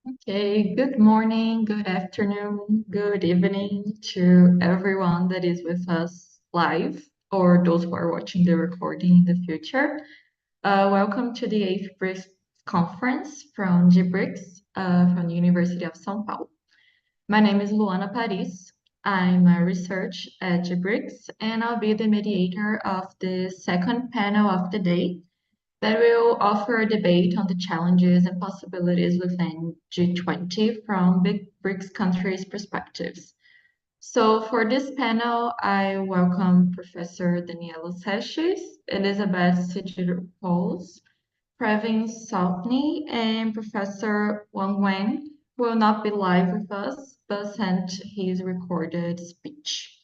Okay, good morning, good afternoon, good evening to everyone that is with us live or those who are watching the recording in the future. Welcome to the VIII BRICS Conference from G-BRICS from the University of São Paulo. My name is Luana Paris. I'm a research at G-BRICS and I'll be the mediator of the second panel of the day that will offer a debate on the challenges and possibilities within G20 from big BRICS countries' perspectives. So for this panel, I welcome Professor Daniela Secches, Elizabeth Sigir-Pauls, Pravin Saltney, and Professor Wang Wang who will not be live with us, but sent his recorded speech.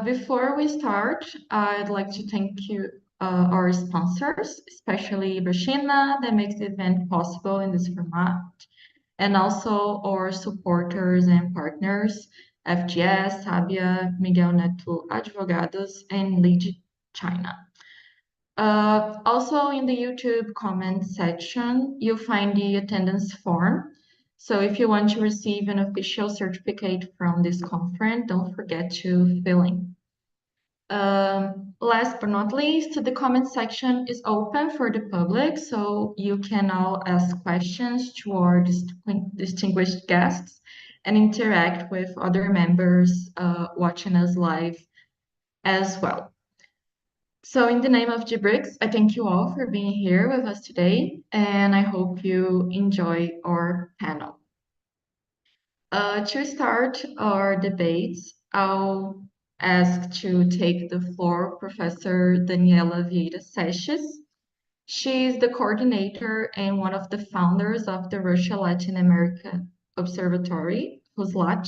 Before we start, I'd like to thank you, our sponsors, especially Brashina, that makes the event possible in this format, and also our supporters and partners, FGS, Sabia, Miguel Neto Advogados, and Lead China. Also in the YouTube comment section, you'll find the attendance form. So if you want to receive an official certificate from this conference, don't forget to fill in. Last but not least, the comment section is open for the public, so you can all ask questions to our distinguished guests and interact with other members watching us live as well. So in the name of G-BRICS, I thank you all for being here with us today, and I hope you enjoy our panel. To start our debates, I'll ask to take the floor Professor Daniela Secches. She is the coordinator and one of the founders of the Russia-Latin America Observatory, RUSLAT.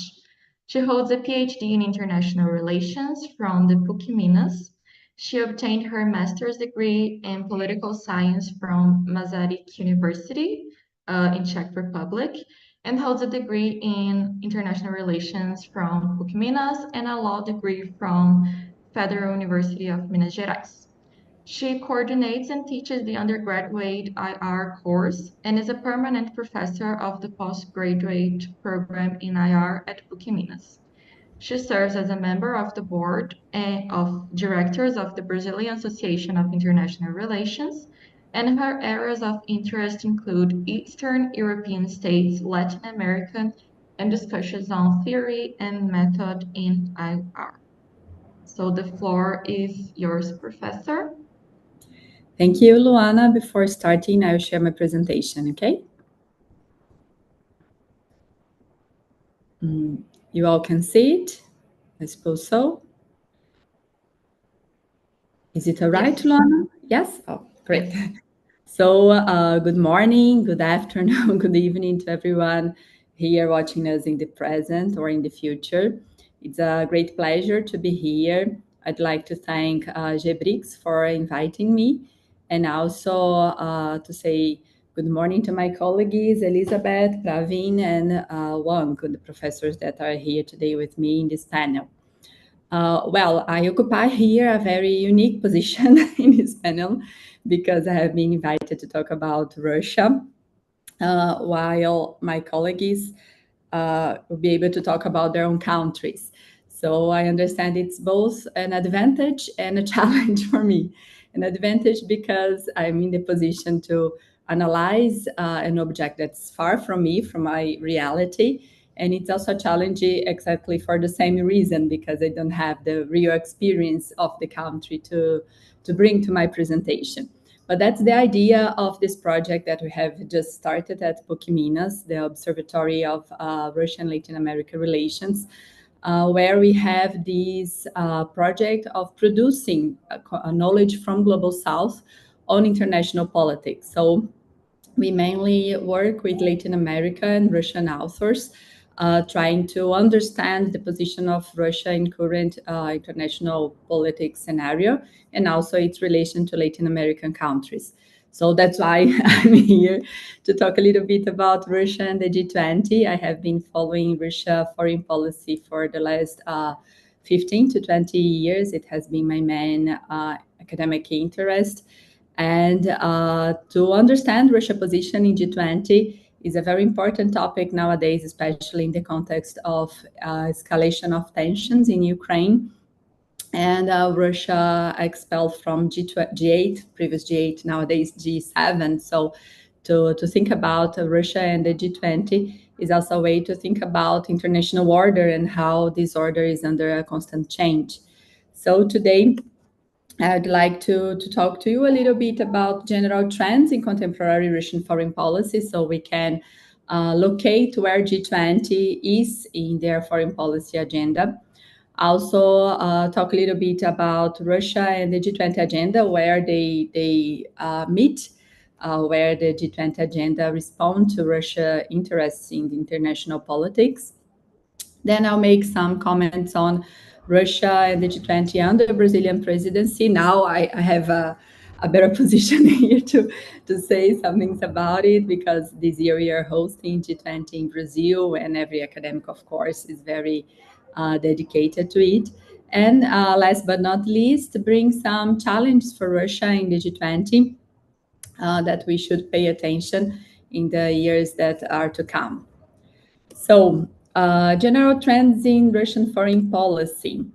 She holds a PhD in International Relations from the PUC Minas. She obtained her master's degree in political science from Masaryk University in Czech Republic and holds a degree in international relations from PUC Minas and a law degree from Federal University of Minas Gerais. She coordinates and teaches the undergraduate IR course and is a permanent professor of the postgraduate program in IR at PUC Minas. She serves as a member of the board of directors of the Brazilian Association of International Relations, and her areas of interest include Eastern European states, Latin America, and discussions on theory and method in IR. So the floor is yours, Professor. Thank you, Luana. Before starting, I'll share my presentation, okay? You all can see it? I suppose so. Is it all right, Yes. Luana? Yes? Oh, great. Yes. So, good morning, good afternoon, good evening to everyone here watching us in the present or in the future. It's a great pleasure to be here. I'd like to thank G-BRICS for inviting me, and also to say good morning to my colleagues, Elizabeth, Pravin, and Wang, the professors that are here today with me in this panel. Well, I occupy here a very unique position in this panel because I have been invited to talk about Russia, while my colleagues will be able to talk about their own countries. So I understand it's both an advantage and a challenge for me. An advantage because I'm in the position to analyze an object that's far from me, from my reality. And it's also challenging exactly for the same reason, because I don't have the real experience of the country to bring to my presentation. But that's the idea of this project that we have just started at PUC Minas, the Observatory of Russian Latin American Relations, where we have this project of producing knowledge from Global South on international politics. So we mainly work with Latin American and Russian authors, trying to understand the position of Russia in current international politics scenario, and also its relation to Latin American countries. So that's why I'm here to talk a little bit about Russia and the G20. I have been following Russia foreign policy for the last 15 to 20 years. It has been my main academic interest. And to understand Russia's position in G20, is a very important topic nowadays, especially in the context of escalation of tensions in Ukraine. And Russia expelled from G8, previous G8, nowadays G7. So to think about Russia and the G20 is also a way to think about international order and how this order is under a constant change. So today, I'd like to talk to you a little bit about general trends in contemporary Russian foreign policy so we can locate where G20 is in their foreign policy agenda. Also, talk a little bit about Russia and the G20 agenda, where they meet, where the G20 agenda respond to Russia interests in the international politics. Then I'll make some comments on Russia and the G20 under the Brazilian presidency. Now I have a better position here to say some things about it, because this year we are hosting G20 in Brazil, and every academic, of course, is very dedicated to it. And last but not least, bring some challenges for Russia in the G20 that we should pay attention in the years that are to come. So, general trends in Russian foreign policy.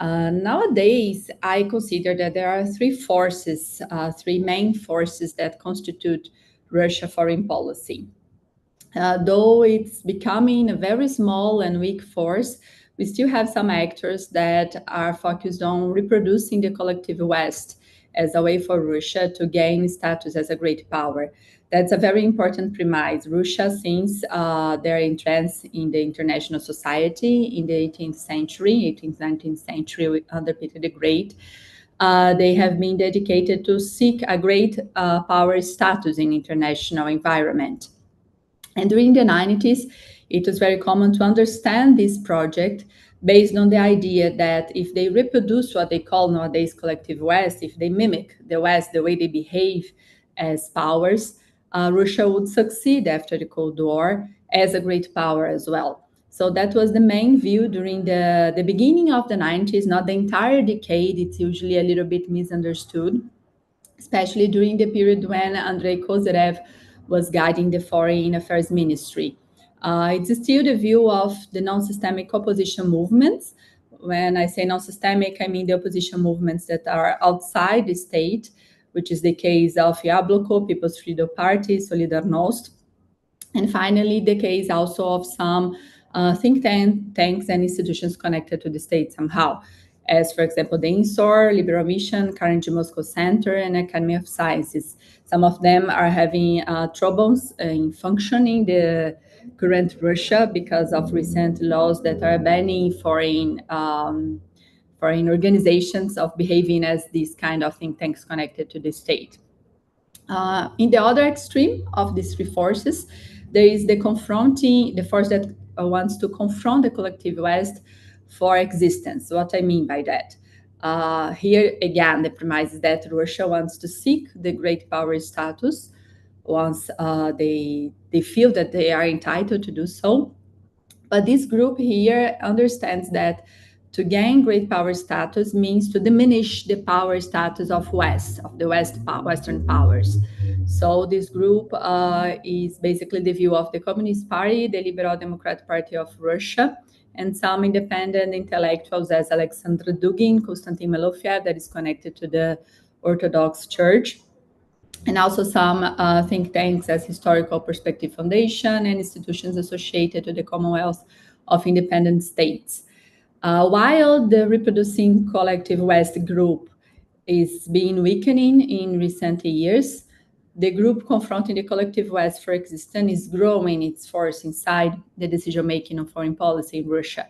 Nowadays, I consider that there are three main forces that constitute Russia foreign policy. Though it's becoming a very small and weak force, we still have some actors that are focused on reproducing the collective West as a way for Russia to gain status as a great power. That's a very important premise. Russia, since their entrance in the international society in the 18th century, 18th, 19th century under Peter the Great, they have been dedicated to seek a great power status in international environment. And during the 90s, it was very common to understand this project based on the idea that if they reproduce what they call nowadays collective West, if they mimic the West, the way they behave as powers, Russia would succeed after the Cold War as a great power as well. So that was the main view during the beginning of the 90s, not the entire decade. It's usually a little bit misunderstood, especially during the period when Andrei Kozyrev was guiding the Foreign Affairs Ministry. It's still the view of the non-systemic opposition movements. When I say non-systemic, I mean the opposition movements that are outside the state, which is the case of Yabloko, People's Freedom Party, Solidarność, and finally the case also of some think tanks and institutions connected to the state somehow, as for example the INSOR, Liberal Mission, Carnegie Moscow Center, and Academy of Sciences. Some of them are having troubles in functioning the current Russia because of recent laws that are banning foreign organizations of behaving as these kind of think tanks connected to the state. In the other extreme of these three forces, there is the force that wants to confront the collective West for existence. What I mean by that? Here again, the premise is that Russia wants to seek the great power status once they feel that they are entitled to do so. But this group here understands that to gain great power status means to diminish the power status of the Western powers. So this group is basically the view of the Communist Party, the Liberal Democratic Party of Russia, and some independent intellectuals as Alexander Dugin, Konstantin Malofeev, that is connected to the Orthodox Church, and also some think tanks as Historical Perspective Foundation and institutions associated to the Commonwealth of Independent States. While the Reproducing Collective West group is being weakening in recent years, the group confronting the collective West for existence is growing its force inside the decision-making of foreign policy in Russia,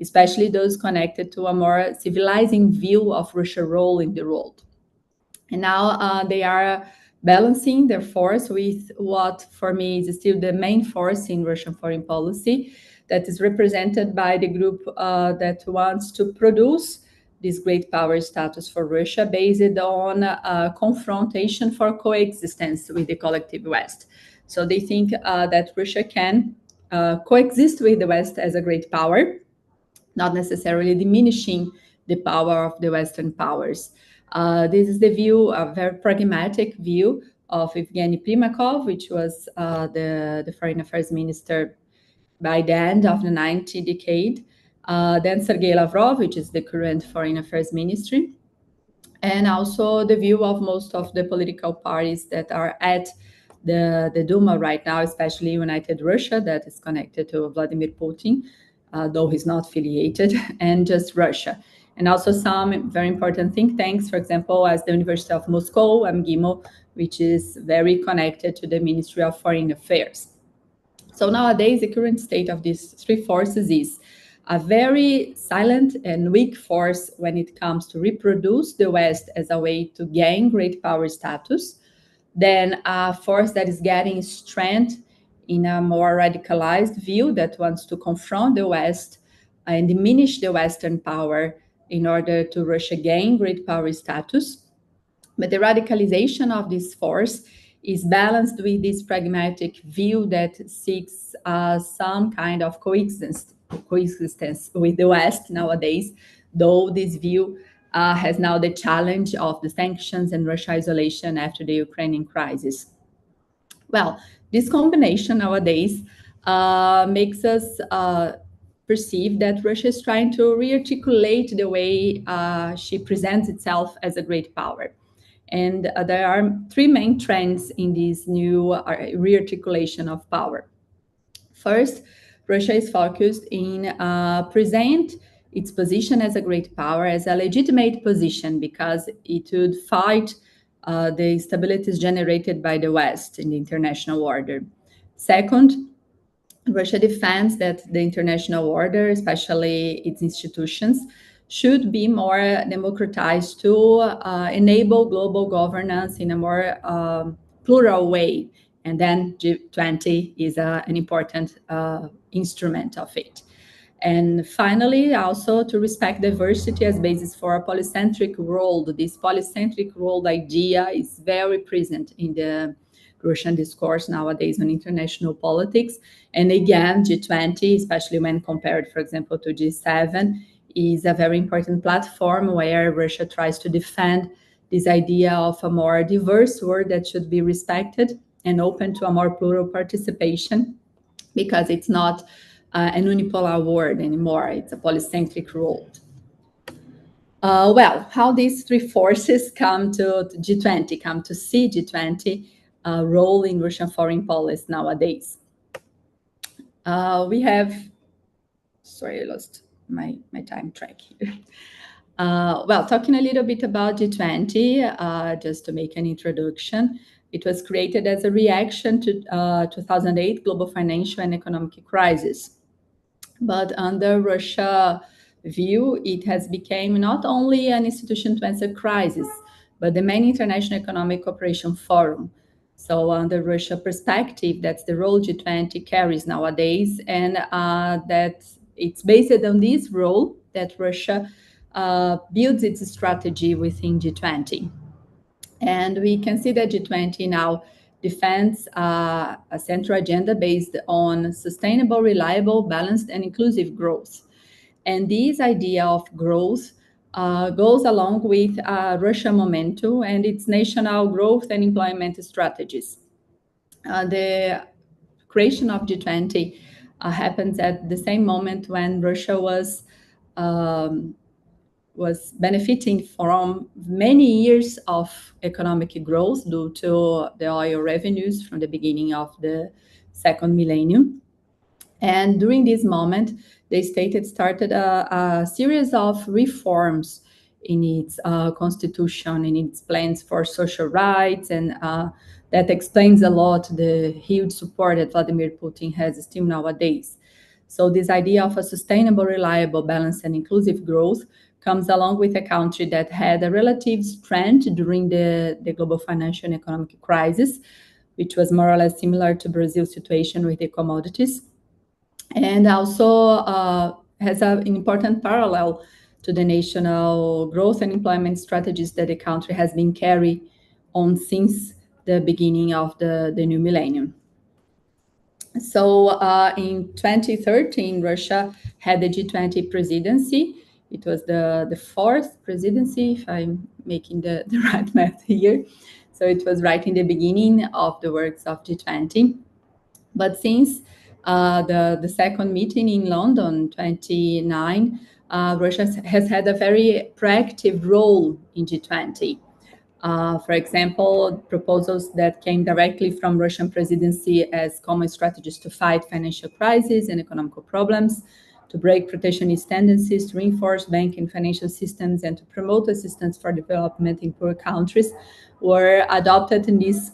especially those connected to a more civilizing view of Russia's role in the world. And now they are balancing their force with what for me is still the main force in Russian foreign policy, that is represented by the group that wants to produce this great power status for Russia based on confrontation for coexistence with the collective West. So they think that Russia can coexist with the West as a great power, not necessarily diminishing the power of the Western powers. This is the view, a very pragmatic view of Evgeny Primakov, which was the foreign affairs minister by the end of the 90th decade. Then Sergei Lavrov, which is the current foreign affairs ministry, and also the view of most of the political parties that are at the Duma right now, especially United Russia, that is connected to Vladimir Putin, though he's not affiliated, and just Russia. And also some very important think tanks, for example, as the University of Moscow, MGIMO, which is very connected to the Ministry of Foreign Affairs. So nowadays, the current state of these three forces is a very silent and weak force when it comes to reproduce the West as a way to gain great power status, then a force that is getting strength in a more radicalized view that wants to confront the West and diminish the Western power in order to Russia gain great power status. But the radicalization of this force is balanced with this pragmatic view that seeks some kind of coexistence with the West nowadays, though this view has now the challenge of the sanctions and Russia isolation after the Ukrainian crisis. Well, this combination nowadays makes us perceive that Russia is trying to rearticulate the way she presents itself as a great power. And there are three main trends in this new rearticulation of power. First, Russia is focused in present its position as a great power as a legitimate position because it would fight the instabilities generated by the West in the international order. Second, Russia defends that the international order, especially its institutions, should be more democratized to enable global governance in a more plural way. And then G20 is an important instrument of it. And finally, also to respect diversity as basis for a polycentric world. This polycentric world idea is very present in the Russian discourse nowadays on international politics. And again, G20, especially when compared, for example, to G7, is a very important platform where Russia tries to defend this idea of a more diverse world that should be respected and open to a more plural participation, because it's not an unipolar world anymore. It's a polycentric world. Well, how these three forces come to G20, come to see G20 role in Russian foreign policy nowadays. We have, sorry, I lost my time track here. Well, talking a little bit about G20, just to make an introduction, it was created as a reaction to 2008 global financial and economic crisis. But under Russia view, it has become not only an institution to answer crisis, but the main international economic cooperation forum. So under Russia perspective, that's the role G20 carries nowadays, and that it's based on this role that Russia builds its strategy within G20. And we can see that G20 now defends a central agenda based on sustainable, reliable, balanced, and inclusive growth. And this idea of growth goes along with Russia momentum and its national growth and employment strategies. The creation of G20 happens at the same moment when Russia was benefiting from many years of economic growth due to the oil revenues from the beginning of the second millennium. And during this moment, the state had started a series of reforms in its constitution, in its plans for social rights, and that explains a lot the huge support that Vladimir Putin has still nowadays. So this idea of a sustainable, reliable, balanced, and inclusive growth comes along with a country that had a relative strength during the global financial and economic crisis, which was more or less similar to Brazil's situation with the commodities, and also has an important parallel to the national growth and employment strategies that the country has been carrying on since the beginning of the new millennium. So in 2013, Russia had the G20 presidency. It was the fourth presidency, if I'm making the right math here. So So it was right in the beginning of the works of G20. But since the second meeting in London, 29, Russia has had a very proactive role in G20. For example, proposals that came directly from Russian presidency as common strategies to fight financial crises and economic problems, to break protectionist tendencies, to reinforce banking financial systems, and to promote assistance for development in poor countries were adopted in this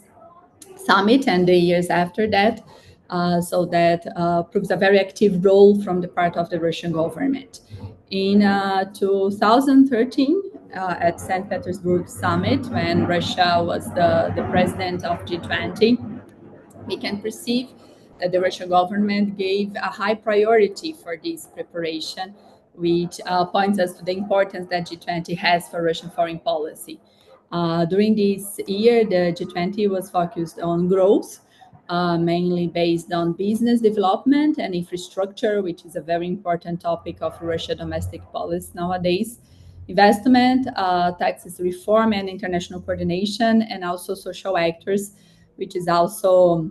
summit and the years after that. So that proves a very active role from the part of the Russian government. In 2013, at St. Petersburg summit, when Russia was the president of G20, we can perceive that the Russian government gave a high priority for this preparation, which points us to the importance that G20 has for Russian foreign policy. During this year, the G20 was focused on growth, mainly based on business development and infrastructure, which is a very important topic of Russia domestic policy nowadays, investment, taxes reform and international coordination, and also social actors, which is also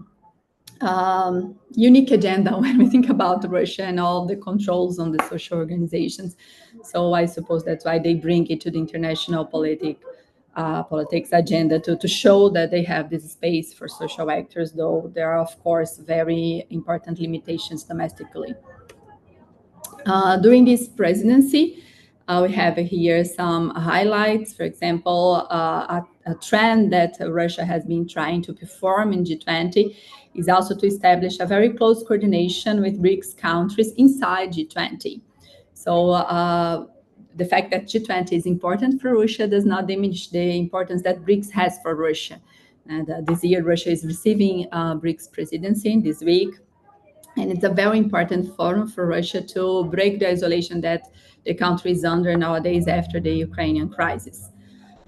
unique agenda when we think about Russia and all the controls on the social organizations. So I suppose that's why they bring it to the international politics agenda to show that they have this space for social actors, though there are, of course, very important limitations domestically. During this presidency, we have here some highlights. For example, a trend that Russia has been trying to perform in G20 is also to establish a very close coordination with BRICS countries inside G20. So the fact that G20 is important for Russia does not diminish the importance that BRICS has for Russia. And this year, Russia is receiving BRICS presidency this week. And it's a very important forum for Russia to break the isolation that the country is under nowadays after the Ukrainian crisis.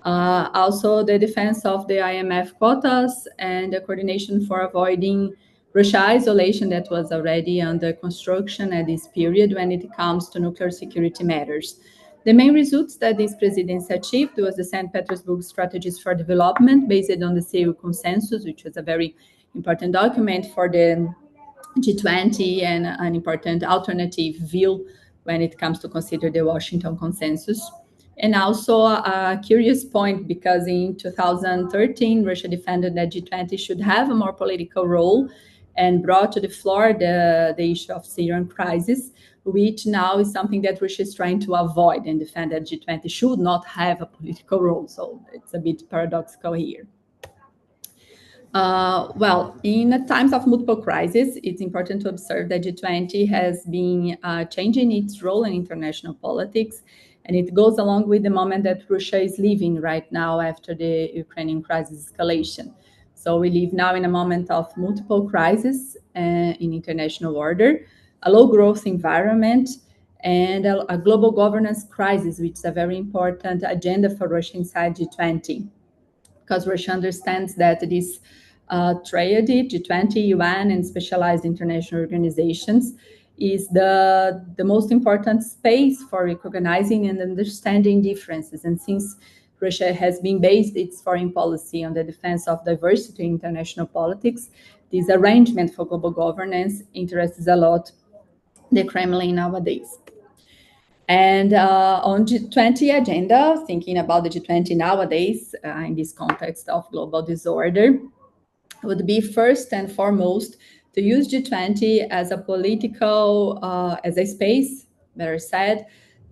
Also, the defense of the IMF quotas and the coordination for avoiding Russia isolation that was already under construction at this period when it comes to nuclear security matters. The main results that this presidency achieved was the St. Petersburg Strategies for Development based on the Seoul Consensus, which was a very important document for the G20 and an important alternative view when it comes to consider the Washington Consensus. And also a curious point, because in 2013, Russia defended that G20 should have a more political role and brought to the floor the issue of Syrian crisis, which now is something that Russia is trying to avoid and defend that G20 should not have a political role. So it's a bit paradoxical here. Well, in times of multiple crises, it's important to observe that G20 has been changing its role in international politics, and it goes along with the moment that Russia is living right now after the Ukrainian crisis escalation. So we live now in a moment of multiple crises in international order, a low growth environment, and a global governance crisis, which is a very important agenda for Russia inside G20. Because Russia understands that this triad, G20, UN, and specialized international organizations, is the most important space for recognizing and understanding differences. And since Russia has been based its foreign policy on the defense of diversity in international politics, this arrangement for global governance interests a lot the Kremlin nowadays. And on G20 agenda, thinking about the G20 nowadays in this context of global disorder, would be first and foremost to use G20 as a political, as a space, better said,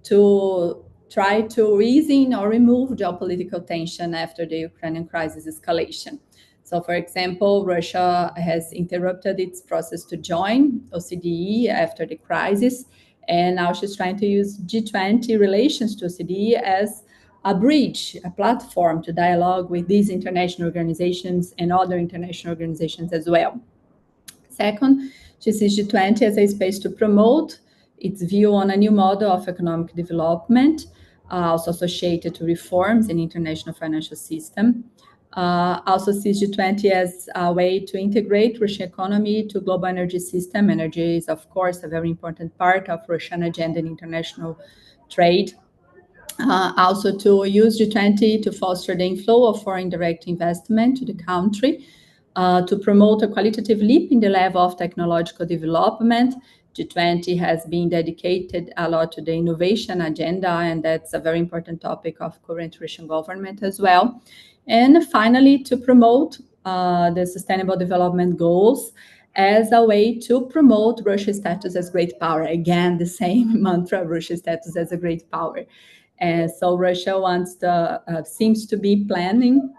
to try to reason or remove geopolitical tension after the Ukrainian crisis escalation. So, for example, Russia has interrupted its process to join OCDE after the crisis, and now she's trying to use G20 relations to OCDE as a bridge, a platform to dialogue with these international organizations and other international organizations as well. Second, she sees G20 as a space to promote its view on a new model of economic development, also associated to reforms in international financial system. Also sees G20 as a way to integrate Russian economy to global energy system. Energy is, of course, a very important part of Russian agenda in international trade. Also to use G20 to foster the inflow of foreign direct investment to the country, to promote a qualitative leap in the level of technological development. G20 has been dedicated a lot to the innovation agenda, and that's a very important topic of current Russian government as well. And finally, to promote the Sustainable Development Goals as a way to promote Russia's status as great power. Again, the same mantra, Russia's status as a great power. And so Russia seems to be planning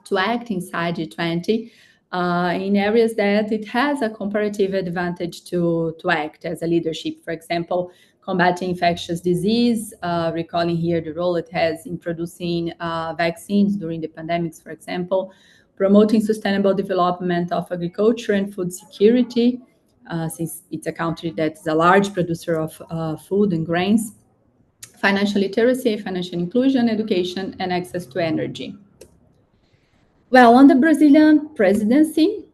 to act inside G20 in areas that it has a comparative advantage to act as a leadership. For example, combating infectious disease, recalling here the role it has in producing vaccines during the pandemics, for example, promoting sustainable development of agriculture and food security, since it's a country that's a large producer of food and grains, financial literacy, financial inclusion, education, and access to energy. Well, on the Brazilian presidency,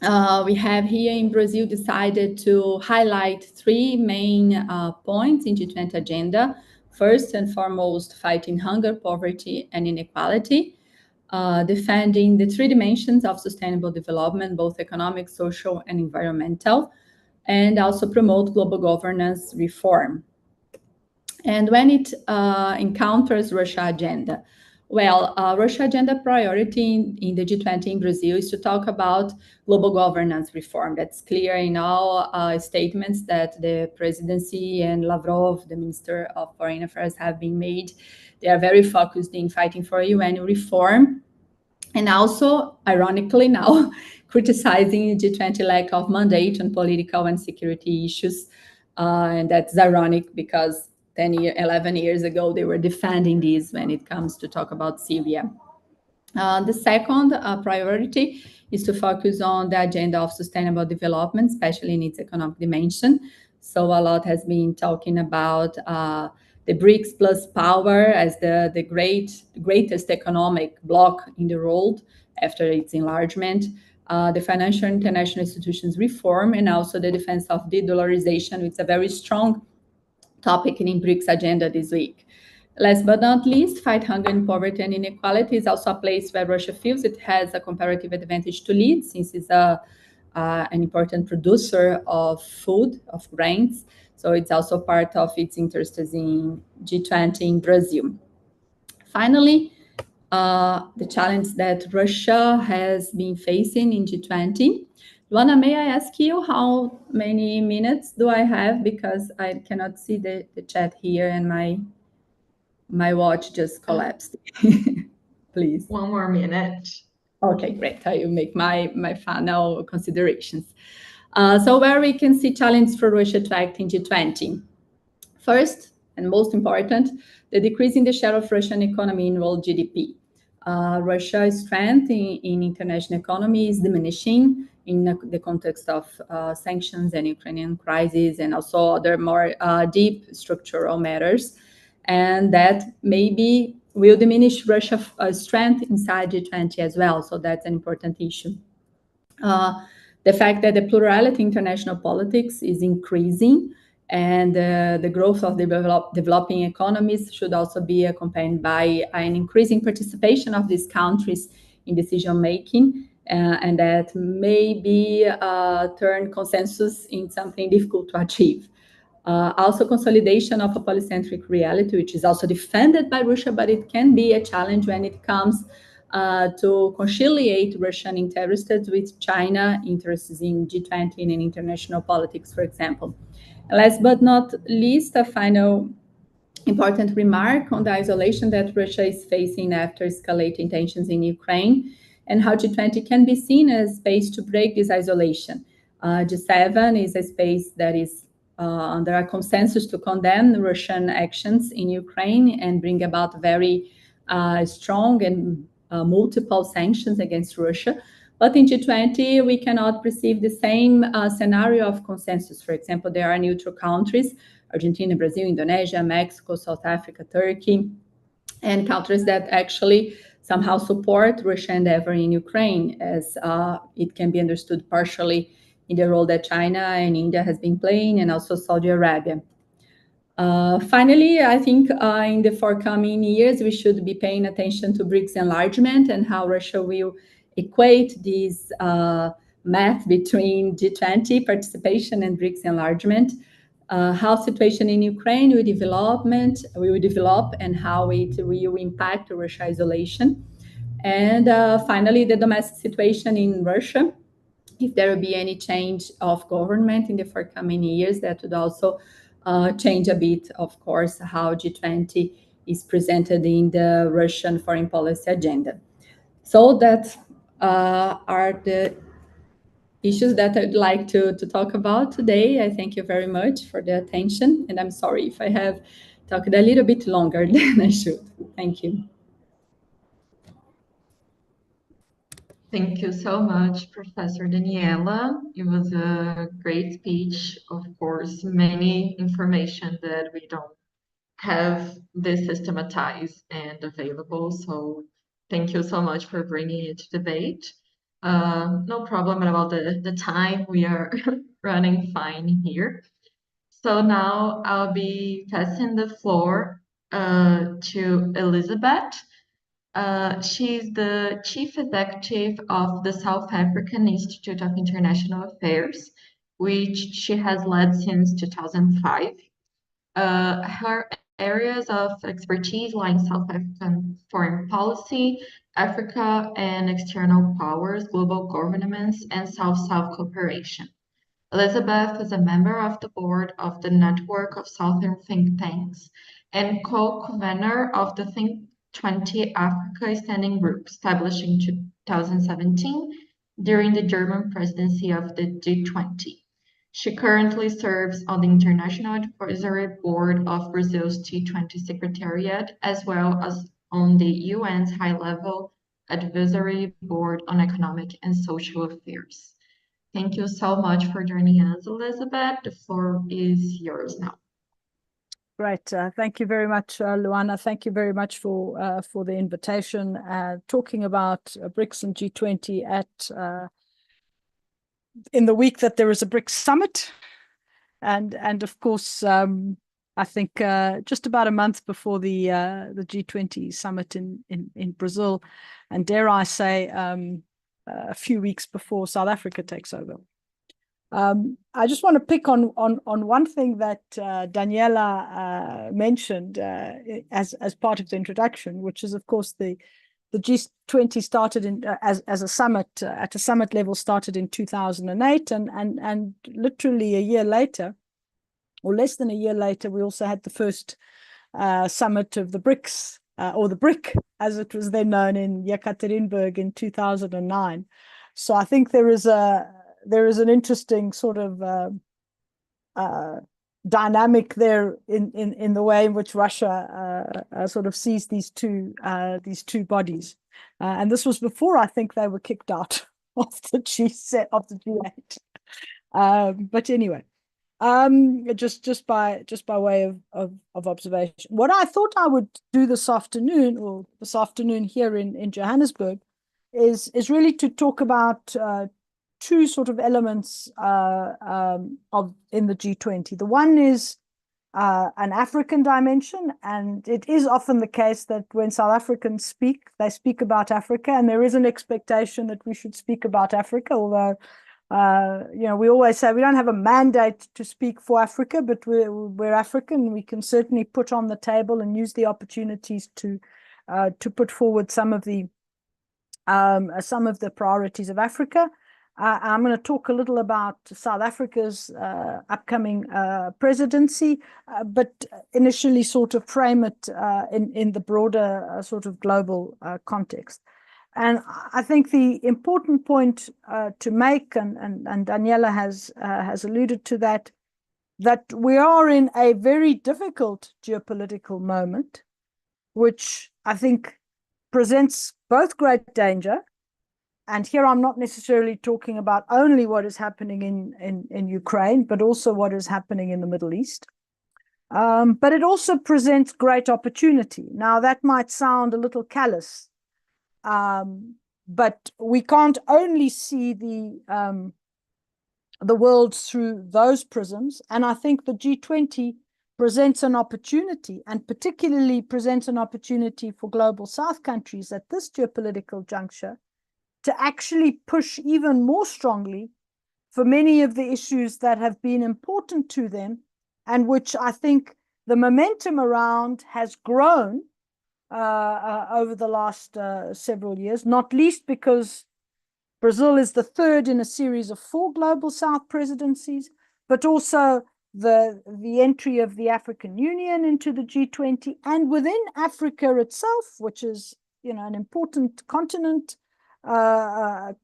we have here in Brazil decided to highlight three main points in G20 agenda. First and foremost, fighting hunger, poverty, and inequality, defending the three dimensions of sustainable development, both economic, social, and environmental, and also promote global governance reform. And when it encounters Russia agenda, well, Russia agenda priority in the G20 in Brazil is to talk about global governance reform. That's clear in all statements that the presidency and Lavrov, the Minister of Foreign Affairs, have been made. They are very focused in fighting for UN reform, and also, ironically now, criticizing G20 lack of mandate on political and security issues. And that's ironic because 11 years ago, they were defending these when it comes to talk about Syria. The second priority is to focus on the agenda of sustainable development, especially in its economic dimension. So a lot has been talking about the BRICS plus power as the greatest economic bloc in the world after its enlargement, the financial international institutions reform, and also the defense of de-dollarization. It's a very strong topic in BRICS agenda this week. Last but not least, fight hunger and poverty and inequality is also a place where Russia feels it has a comparative advantage to lead, since it's an important producer of food, of grains. So it's also part of its interests in G20 in Brazil. Finally, the challenge that Russia has been facing in G20. Luana, may I ask you how many minutes do I have? Because I cannot see the chat here and my watch just collapsed. Please. 1 more minute. Okay, great. I will make my final considerations. So where we can see challenge for Russia to act in G20. First, and most important, the decrease in the share of Russian economy in world GDP. Russia's strength in international economy is diminishing in the context of sanctions and Ukrainian crisis, and also other more deep structural matters. And that maybe will diminish Russia's strength inside G20 as well. So that's an important issue. The fact that the plurality in international politics is increasing, and the growth of developing economies should also be accompanied by an increasing participation of these countries in decision making, and that maybe turn consensus in something difficult to achieve. Also consolidation of a polycentric reality, which is also defended by Russia, but it can be a challenge when it comes to conciliate Russian interests with China interests in G20 and in international politics, for example. Last but not least, a final important remark on the isolation that Russia is facing after escalating tensions in Ukraine, and how G20 can be seen as a space to break this isolation. G7 is a space that is under a consensus to condemn Russian actions in Ukraine and bring about very strong and multiple sanctions against Russia. But in G20, we cannot perceive the same scenario of consensus. For example, there are neutral countries, Argentina, Brazil, Indonesia, Mexico, South Africa, Turkey, and countries that actually somehow support Russian endeavor in Ukraine, as it can be understood partially in the role that China and India has been playing, and also Saudi Arabia. Finally, I think in the forthcoming years, we should be paying attention to BRICS enlargement and how Russia will equate this math between G20 participation and BRICS enlargement, how situation in Ukraine will develop and how it will impact Russia isolation. And finally, the domestic situation in Russia, if there will be any change of government in the forthcoming years, that would also change a bit, of course, how G20 is presented in the Russian foreign policy agenda. So that are the issues that I'd like to talk about today. I thank you very much for the attention, and I'm sorry if I have talked a little bit longer than I should. Thank you. Thank you so much, Professor Daniela. It was a great speech. Of course, many information that we don't have this systematized and available. So thank you so much for bringing it to debate. No problem about the time. We are running fine here. So now I'll be passing the floor to Elizabeth. She's the chief executive of the South African Institute of International Affairs, which she has led since 2005. Her areas of expertise lie in South African foreign policy, Africa and external powers, global governance, and South-South cooperation. Elizabeth is a member of the board of the Network of Southern Think Tanks and co-convener of the Think 20 Africa Standing Group, established in 2017 during the German presidency of the G20. She currently serves on the International Advisory Board of Brazil's G20 Secretariat, as well as on the UN's High-Level Advisory Board on Economic and Social Affairs. Thank you so much for joining us, Elizabeth. The floor is yours now. Great. Thank you very much, Luana. Thank you very much for the invitation. Talking about BRICS and G20 in the week that there is a BRICS summit, and of course, I think just about a month before the G20 summit in Brazil, and dare I say, a few weeks before South Africa takes over. I just want to pick on one thing that Daniela mentioned as part of the introduction, which is, of course, the G20 started as a summit at a summit level, started in 2008, and literally a year later, or less than a year later, we also had the first summit of the BRICS, or the BRIC, as it was then known, in Yekaterinburg in 2009. So I think there is an interesting sort of dynamic there in the way in which Russia sort of sees these two bodies, and this was before I think they were kicked out of the G8. But anyway, just by way of observation, what I thought I would do this afternoon here in Johannesburg is really to talk about two sort of elements in the G20. The one is an African dimension, and it is often the case that when South Africans speak, they speak about Africa, and there is an expectation that we should speak about Africa, although we always say we don't have a mandate to speak for Africa, but we're African. We can certainly put on the table and use the opportunities to put forward some of the priorities of Africa. I'm going to talk a little about South Africa's upcoming presidency, but initially sort of frame it in the broader sort of global context. And I think the important point to make, and Daniela has alluded to that we are in a very difficult geopolitical moment, which I think presents both great danger. And here I'm not necessarily talking about only what is happening in Ukraine, but also what is happening in the Middle East. But it also presents great opportunity. Now, that might sound a little callous, but we can't only see the world through those prisms. And I think the G20 presents an opportunity, and particularly presents an opportunity for global South countries at this geopolitical juncture to actually push even more strongly for many of the issues that have been important to them, and which I think the momentum around has grown over the last several years, not least because Brazil is the third in a series of 4 global South presidencies, but also the entry of the African Union into the G20, and within Africa itself, which is, you know, an important continent,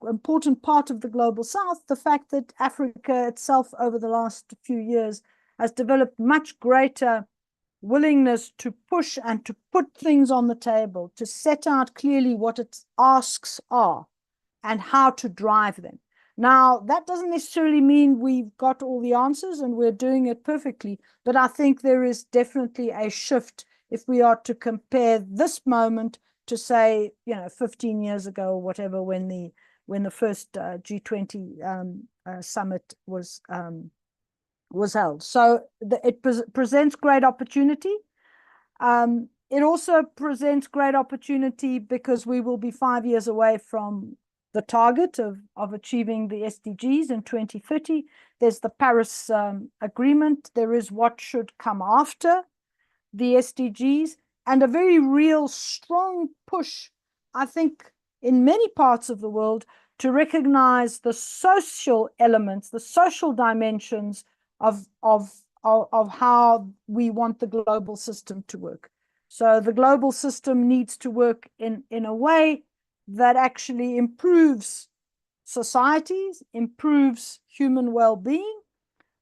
important part of the global South, the fact that Africa itself over the last few years has developed much greater willingness to push and to put things on the table, to set out clearly what its asks are and how to drive them. Now, that doesn't necessarily mean we've got all the answers and we're doing it perfectly, but I think there is definitely a shift if we are to compare this moment to, say, you know, 15 years ago or whatever, when the first G20 summit was held. So it presents great opportunity. It also presents great opportunity because we will be 5 years away from the target of achieving the SDGs in 2030. There's the Paris Agreement. There is what should come after the SDGs, and a very real strong push, I think, in many parts of the world to recognize the social elements, the social dimensions of how we want the global system to work. So the global system needs to work in a way that actually improves societies, improves human well-being,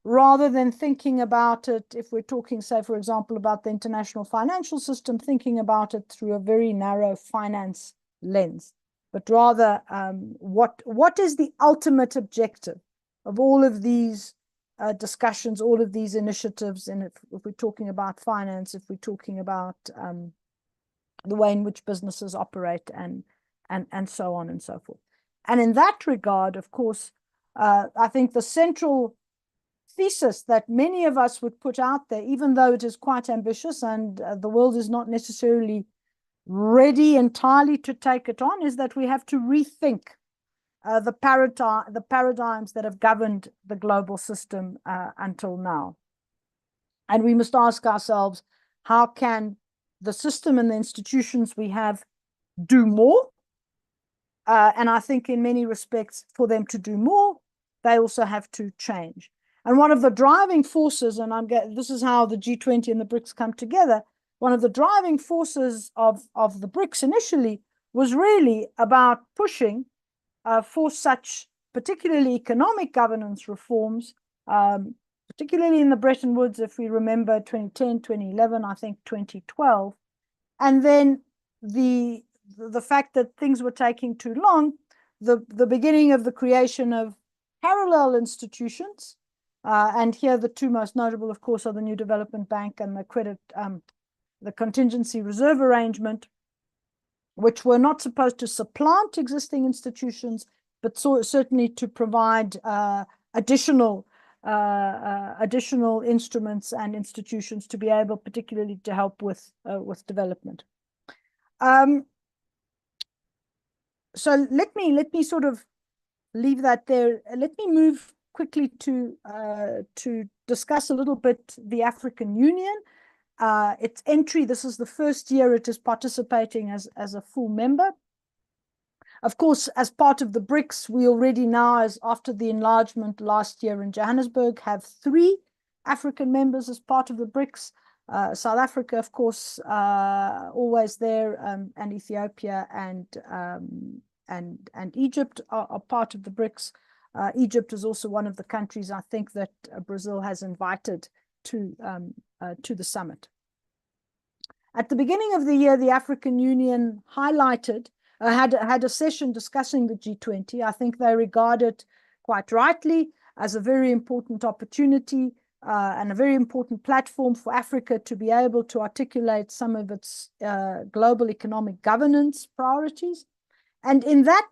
rather than thinking about it, if we're talking, say, for example, about the international financial system, thinking about it through a very narrow finance lens, but rather what is the ultimate objective of all of these discussions, all of these initiatives, and if we're talking about finance, if we're talking about the way in which businesses operate, and so on and so forth. And in that regard, of course, I think the central thesis that many of us would put out there, even though it is quite ambitious and the world is not necessarily ready entirely to take it on, is that we have to rethink the paradigms that have governed the global system until now. And we must ask ourselves, how can the system and the institutions we have do more? And I think in many respects, for them to do more, they also have to change. And one of the driving forces, and this is how the G20 and the BRICS come together, one of the driving forces of the BRICS initially was really about pushing for such particularly economic governance reforms, particularly in the Bretton Woods, if we remember 2010, 2011, I think 2012. And then the fact that things were taking too long, the beginning of the creation of parallel institutions, and here the two most notable, of course, are the New Development Bank and the Contingency Reserve Arrangement, which were not supposed to supplant existing institutions, but certainly to provide additional instruments and institutions to be able, particularly, to help with development. So let me sort of leave that there. Let me move quickly to discuss a little bit the African Union. Its entry, this is the first year it is participating as a full member. Of course, as part of the BRICS, we already now, as after the enlargement last year in Johannesburg, have 3 African members as part of the BRICS. South Africa, of course, always there, and Ethiopia and Egypt are part of the BRICS. Egypt is also one of the countries, I think, that Brazil has invited to the summit. At the beginning of the year, the African Union highlighted, had a session discussing the G20. I think they regard it quite rightly as a very important opportunity and a very important platform for Africa to be able to articulate some of its global economic governance priorities. And in that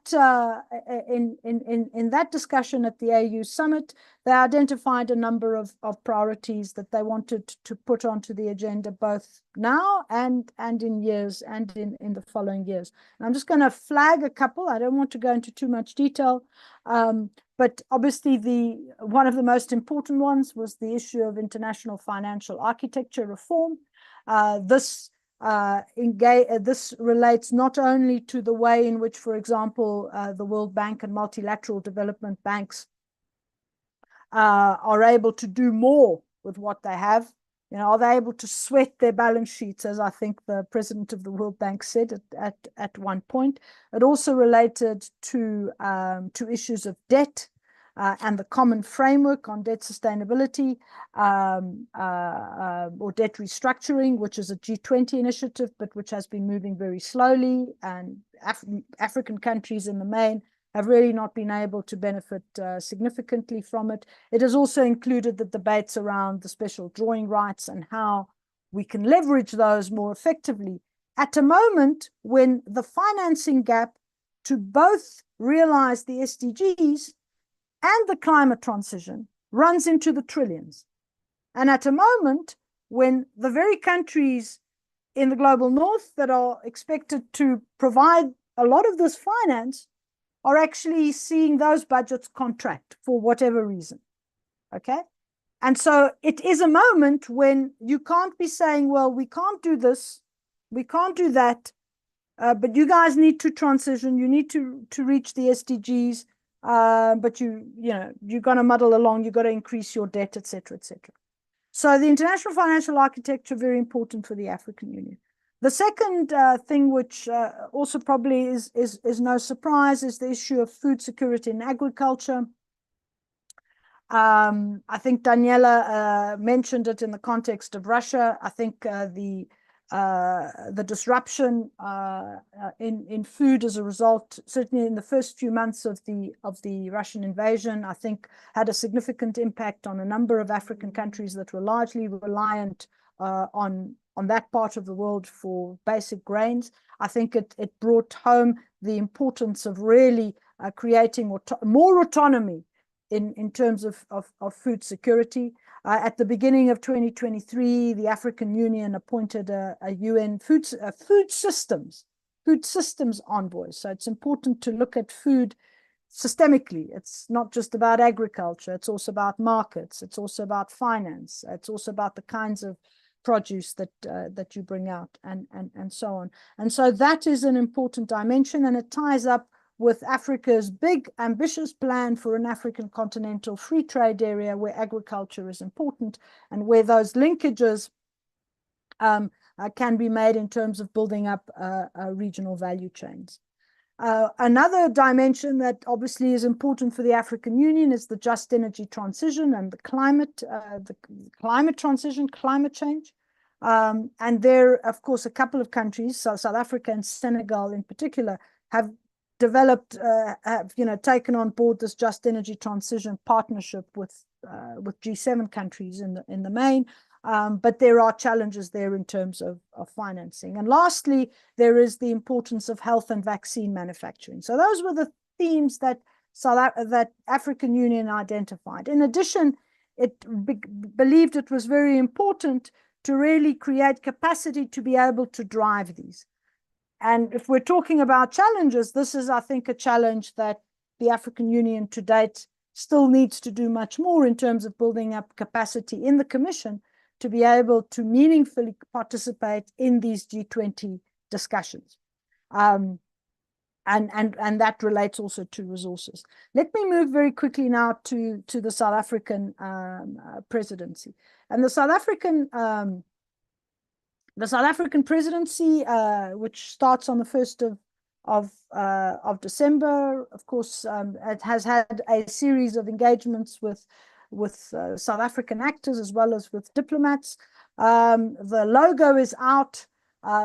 in that discussion at the AU summit, they identified a number of priorities that they wanted to put onto the agenda, both now and in years and in the following years. And I'm just going to flag a couple. I don't want to go into too much detail, but obviously one of the most important ones was the issue of international financial architecture reform. This relates not only to the way in which, for example, the World Bank and multilateral development banks are able to do more with what they have. Are they able to sweat their balance sheets, as I think the president of the World Bank said at one point. It also related to issues of debt and the common framework on debt sustainability or debt restructuring, which is a G20 initiative, but which has been moving very slowly. And African countries in the main have really not been able to benefit significantly from it. It has also included the debates around the special drawing rights and how we can leverage those more effectively at a moment when the financing gap to both realize the SDGs and the climate transition runs into the trillions. And at a moment when the very countries in the global north that are expected to provide a lot of this finance are actually seeing those budgets contract for whatever reason, okay? And so it is a moment when you can't be saying, well, we can't do this, we can't do that, but you guys need to transition, you need to reach the SDGs, but you're going to muddle along, you've got to increase your debt, etc., etc. So the international financial architecture, very important for the African Union. The second thing, which also probably is no surprise, is the issue of food security and agriculture. I think Daniela mentioned it in the context of Russia. I think the disruption in food as a result, certainly in the first few months of the Russian invasion, I think had a significant impact on a number of African countries that were largely reliant on that part of the world for basic grains. I think it brought home the importance of really creating more autonomy in terms of food security. At the beginning of 2023, the African Union appointed a UN food systems envoy. So it's important to look at food systemically. It's not just about agriculture. It's also about markets. It's also about finance. It's also about the kinds of produce that you bring out and so on. And so that is an important dimension, and it ties up with Africa's big, ambitious plan for an African continental free trade area where agriculture is important and where those linkages can be made in terms of building up regional value chains. Another dimension that obviously is important for the African Union is the just energy transition and the climate transition, climate change. And there, of course, a couple of countries, South Africa and Senegal in particular, have developed, taken on board this just energy transition partnership with G7 countries in the main. But there are challenges there in terms of financing. And lastly, there is the importance of health and vaccine manufacturing. So those were the themes that African Union identified. In addition, it believed it was very important to really create capacity to be able to drive these. And if we're talking about challenges, this is, I think, a challenge that the African Union to date still needs to do much more in terms of building up capacity in the Commission to be able to meaningfully participate in these G20 discussions. And that relates also to resources. Let me move very quickly now to the South African presidency. And the South African presidency, which starts on the 1st of December, of course, it has had a series of engagements with South African actors as well as with diplomats. The logo is out,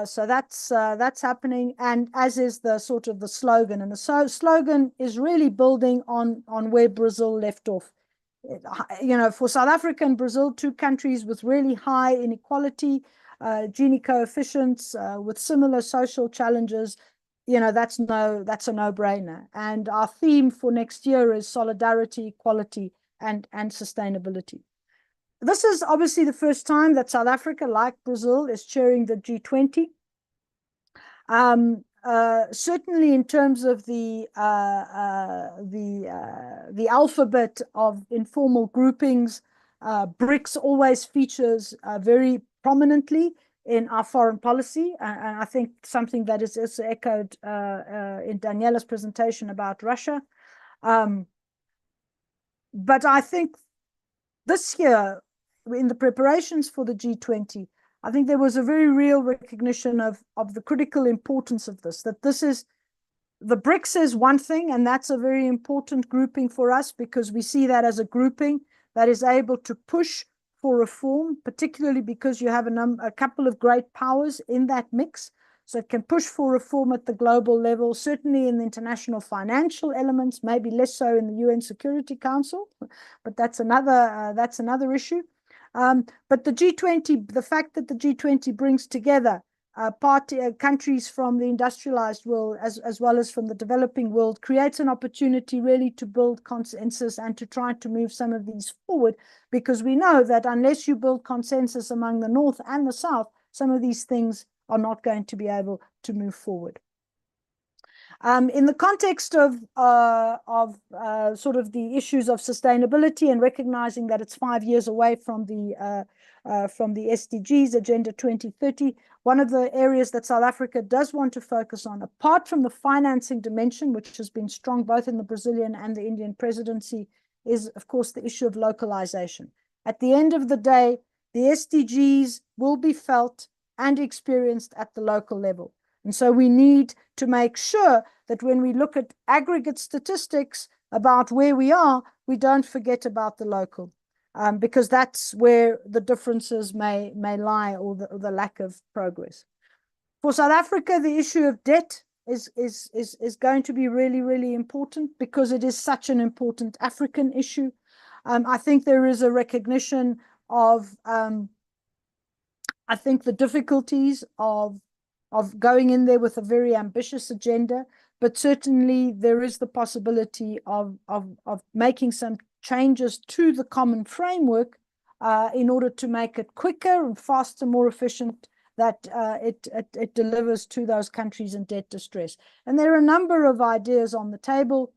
so that's happening, and as is the sort of the slogan. And the slogan is really building on where Brazil left off. For South Africa and Brazil, two countries with really high inequality, Gini coefficients, with similar social challenges, that's a no-brainer. And our theme for next year is solidarity, equality, and sustainability. This is obviously the first time that South Africa, like Brazil, is chairing the G20. Certainly in terms of the alphabet of informal groupings, BRICS always features very prominently in our foreign policy, and I think something that is also echoed in Daniela's presentation about Russia. But I think this year, in the preparations for the G20, I think there was a very real recognition of the critical importance of this, that this is, the BRICS is one thing, and that's a very important grouping for us because we see that as a grouping that is able to push for reform, particularly because you have a couple of great powers in that mix. So it can push for reform at the global level, certainly in the international financial elements, maybe less so in the UN Security Council, but that's another issue. But the G20, the fact that the G20 brings together countries from the industrialized world as well as from the developing world creates an opportunity really to build consensus and to try to move some of these forward, because we know that unless you build consensus among the North and the South, some of these things are not going to be able to move forward. In the context of sort of the issues of sustainability and recognizing that it's 5 years away from the SDGs, Agenda 2030, one of the areas that South Africa does want to focus on, apart from the financing dimension, which has been strong both in the Brazilian and the Indian presidency, is, of course, the issue of localization. At the end of the day, the SDGs will be felt and experienced at the local level. And so we need to make sure that when we look at aggregate statistics about where we are, we don't forget about the local, because that's where the differences may lie, or the lack of progress. For South Africa, the issue of debt is going to be really, really important because it is such an important African issue. I think there is a recognition of, I think, the difficulties of going in there with a very ambitious agenda, but certainly there is the possibility of making some changes to the common framework in order to make it quicker and faster, more efficient, that it delivers to those countries in debt distress. And there are a number of ideas on the table.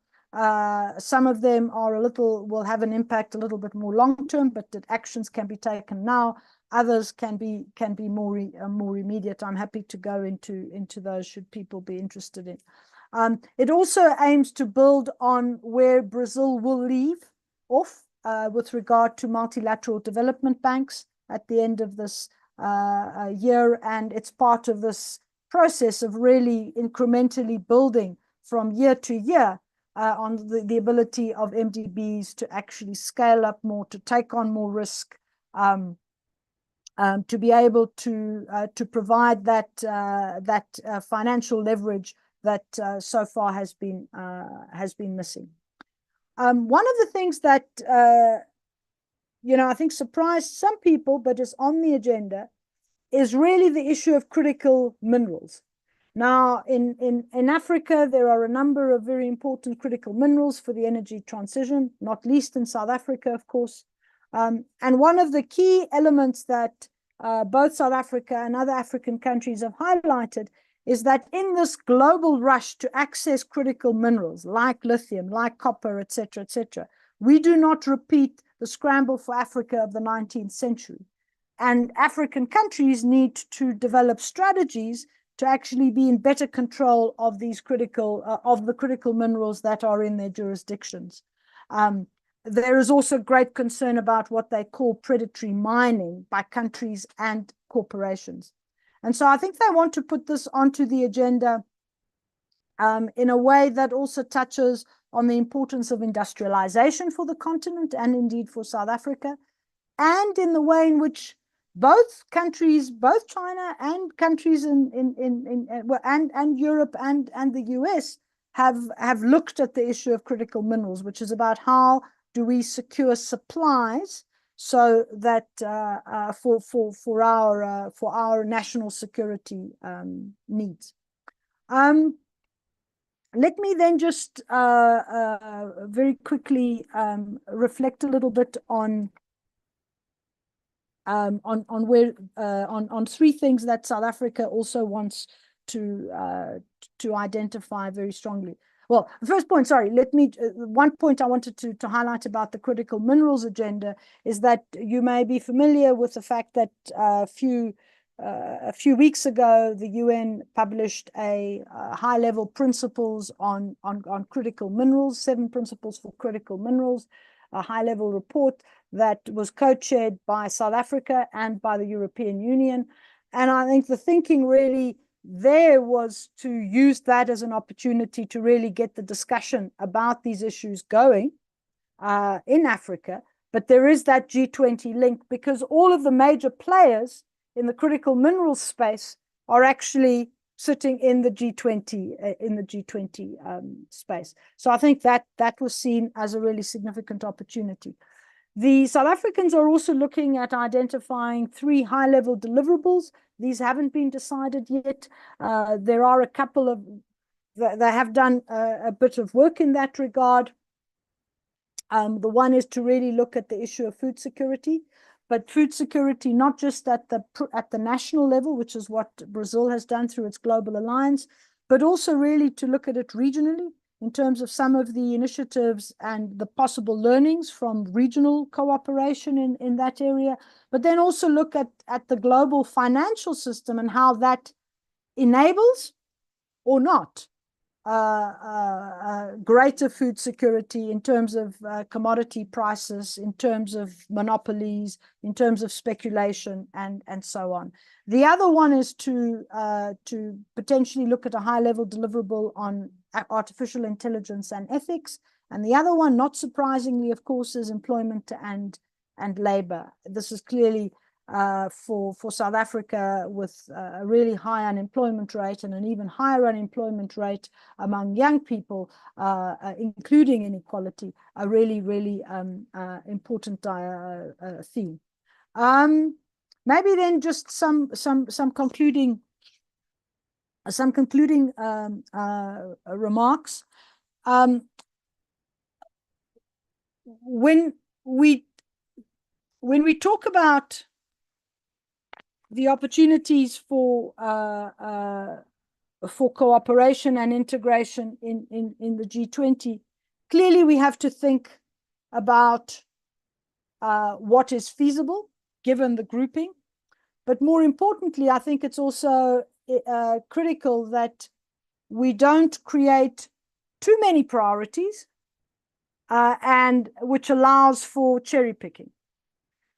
Some of them will have an impact a little bit more long-term, but that actions can be taken now. Others can be more immediate. I'm happy to go into those should people be interested in. It also aims to build on where Brazil will leave off with regard to multilateral development banks at the end of this year, and it's part of this process of really incrementally building from year to year on the ability of MDBs to actually scale up more, to take on more risk, to be able to provide that financial leverage that so far has been missing. One of the things that I think surprised some people, but is on the agenda, is really the issue of critical minerals. Now, in Africa, there are a number of very important critical minerals for the energy transition, not least in South Africa, of course. And one of the key elements that both South Africa and other African countries have highlighted is that in this global rush to access critical minerals like lithium, like copper, etc., we do not repeat the scramble for Africa of the 19th century. And African countries need to develop strategies to actually be in better control of these the critical minerals that are in their jurisdictions. There is also great concern about what they call predatory mining by countries and corporations. And so I think they want to put this onto the agenda in a way that also touches on the importance of industrialization for the continent and indeed for South Africa, and in the way in which both countries, both China and countries and Europe and the US have looked at the issue of critical minerals, which is about how do we secure supplies so that for our national security needs. Let me then just very quickly reflect a little bit on three things that South Africa also wants to identify very strongly. Well, the first point, sorry, one point I wanted to highlight about the critical minerals agenda is that you may be familiar with the fact that a few weeks ago, the UN published a high-level principles on critical minerals, 7 principles for critical minerals, a high-level report that was co-chaired by South Africa and by the European Union. And I think the thinking really there was to use that as an opportunity to really get the discussion about these issues going in Africa. But there is that G20 link, because all of the major players in the critical minerals space are actually sitting in the G20 space. So I think that was seen as a really significant opportunity. The South Africans are also looking at identifying 3 high-level deliverables. These haven't been decided yet. There are a couple of, they have done a bit of work in that regard. The one is to really look at the issue of food security, but food security not just at the national level, which is what Brazil has done through its Global Alliance, but also really to look at it regionally in terms of some of the initiatives and the possible learnings from regional cooperation in that area, but then also look at the global financial system and how that enables or not greater food security in terms of commodity prices, in terms of monopolies, in terms of speculation, and so on. The other one is to potentially look at a high-level deliverable on artificial intelligence and ethics. And the other one, not surprisingly, of course, is employment and labor. This is clearly for South Africa, with a really high unemployment rate and an even higher unemployment rate among young people, including inequality, a really, really important theme. Maybe then just some concluding remarks. When we talk about the opportunities for cooperation and integration in the G20, clearly we have to think about what is feasible given the grouping. But more importantly, I think it's also critical that we don't create too many priorities, and which allows for cherry picking.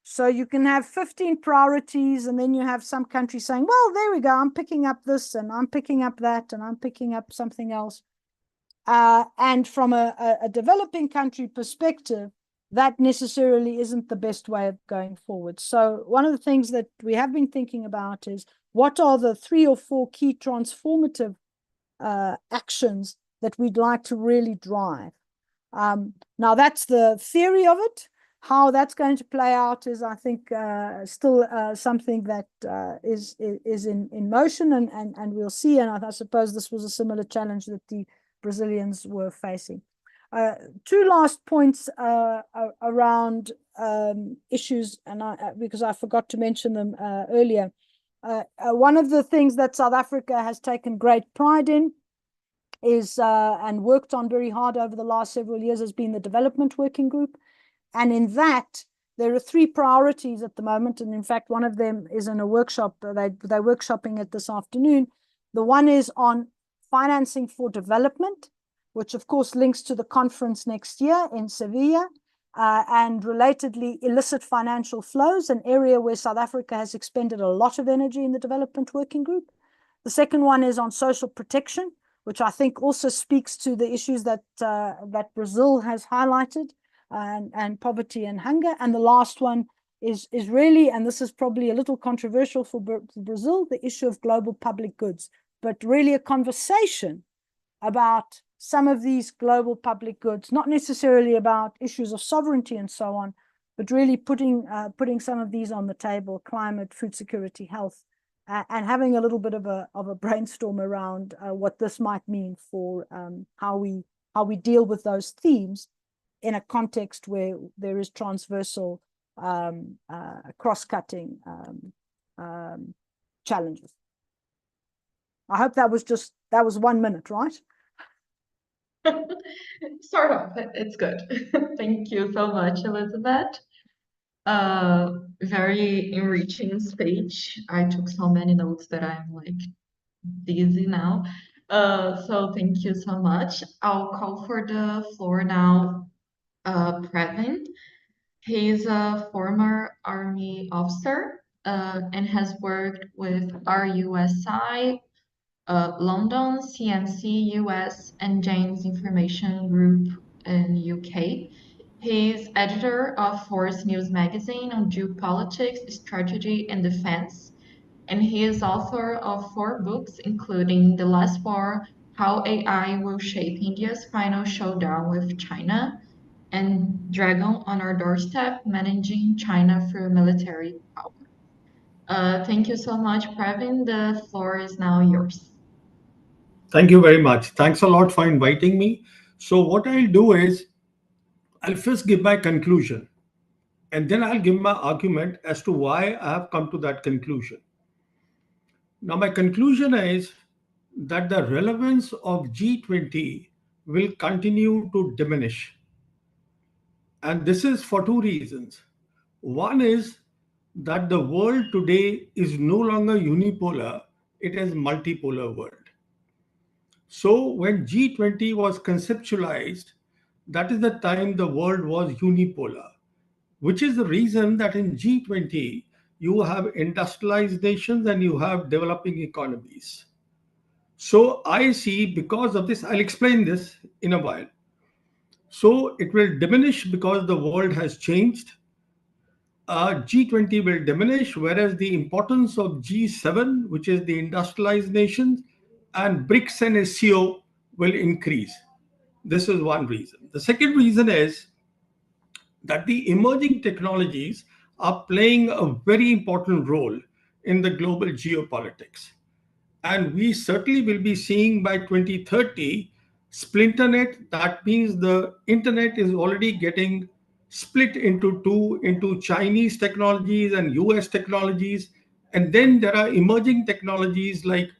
So you can have 15 priorities, and then you have some countries saying, well, there we go, I'm picking up this, and I'm picking up that, and I'm picking up something else. And from a developing country perspective, that necessarily isn't the best way of going forward. So one of the things that we have been thinking about is, what are the 3 or 4 key transformative actions that we'd like to really drive? Now, that's the theory of it. How that's going to play out is, I think, still something that is in motion, and we'll see. And I suppose this was a similar challenge that the Brazilians were facing. 2 last points around issues, and because I forgot to mention them earlier. One of the things that South Africa has taken great pride in is, and worked on very hard over the last several years, has been the development working group. And in that, there are 3 priorities at the moment. And in fact, one of them is in a workshop. They're workshopping it this afternoon. The one is on financing for development, which of course links to the conference next year in Sevilla, and relatedly illicit financial flows, an area where South Africa has expended a lot of energy in the development working group. The second one is on social protection, which I think also speaks to the issues that Brazil has highlighted, and poverty and hunger. And the last one is really, and this is probably a little controversial for Brazil, the issue of global public goods, but really a conversation about some of these global public goods, not necessarily about issues of sovereignty and so on, but really putting some of these on the table: climate, food security, health, and having a little bit of a brainstorm around what this might mean for how we deal with those themes in a context where there is transversal cross-cutting challenges. I hope that was 1 minute, right? Sort of. It's good. Thank you so much, Elizabeth. Very enriching speech. I took so many notes that I'm like dizzy now. So thank you so much. I'll call for the floor now, Previn. He's a former Army officer and has worked with RUSI, London, CNC, US, and Jane's Information Group in UK. He's editor of Force News magazine on geopolitics, strategy, and defense. And he is author of 4 books, including The Last War, How AI Will Shape India's Final Showdown with China, and Dragon on Our Doorstep, Managing China Through Military Power. Thank you so much, Previn. The floor is now yours. Thank you very much. Thanks a lot for inviting me. So what I'll do is I'll first give my conclusion, and then I'll give my argument as to why I have come to that conclusion. Now, my conclusion is that the relevance of G20 will continue to diminish. And this is for 2 reasons. One is that the world today is no longer unipolar, it is multipolar world. So when G20 was conceptualized, that is the time the world was unipolar, which is the reason that in G20 you have industrialized nations and you have developing economies. So I see because of this, I'll explain this in a while. So it will diminish because the world has changed. G20 will diminish, whereas the importance of G7, which is the industrialized nations, and BRICS and SCO will increase. This is one reason. The second reason is that the emerging technologies are playing a very important role in the global geopolitics. And we certainly will be seeing by 2030 splinternet. That means the internet is already getting split into 2, into Chinese technologies and US technologies. And then there are emerging technologies like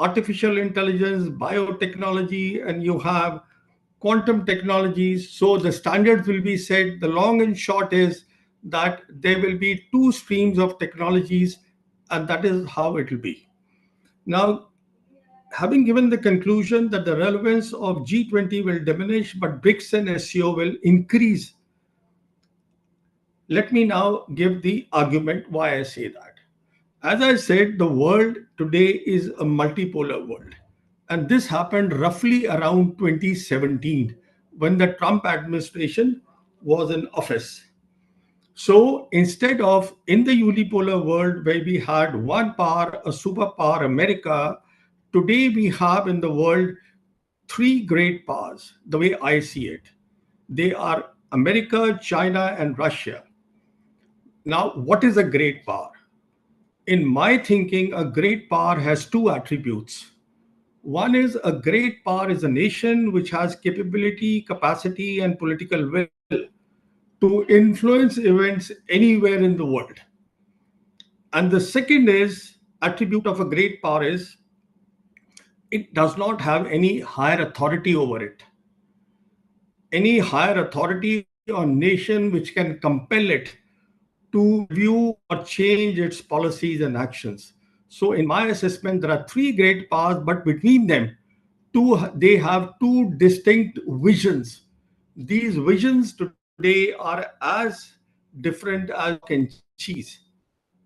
artificial intelligence, biotechnology, and you have quantum technologies. So the standards will be set. The long and short is that there will be 2 streams of technologies, and that is how it will be. Now, having given the conclusion that the relevance of G20 will diminish, but BRICS and SCO will increase, let me now give the argument why I say that. As I said, the world today is a multipolar world. And this happened roughly around 2017 when the Trump administration was in office. So instead of in the unipolar world where we had one power, a superpower, America, today we have in the world 3 great powers, the way I see it. They are America, China, and Russia. Now, what is a great power? In my thinking, a great power has 2 attributes. One is a great power is a nation which has capability, capacity, and political will to influence events anywhere in the world. And the second is attribute of a great power is it does not have any higher authority over it. Any higher authority or nation which can compel it to review or change its policies and actions. So in my assessment, there are 3 great powers, but between them, they have 2 distinct visions. These visions today are as different as chalk and cheese.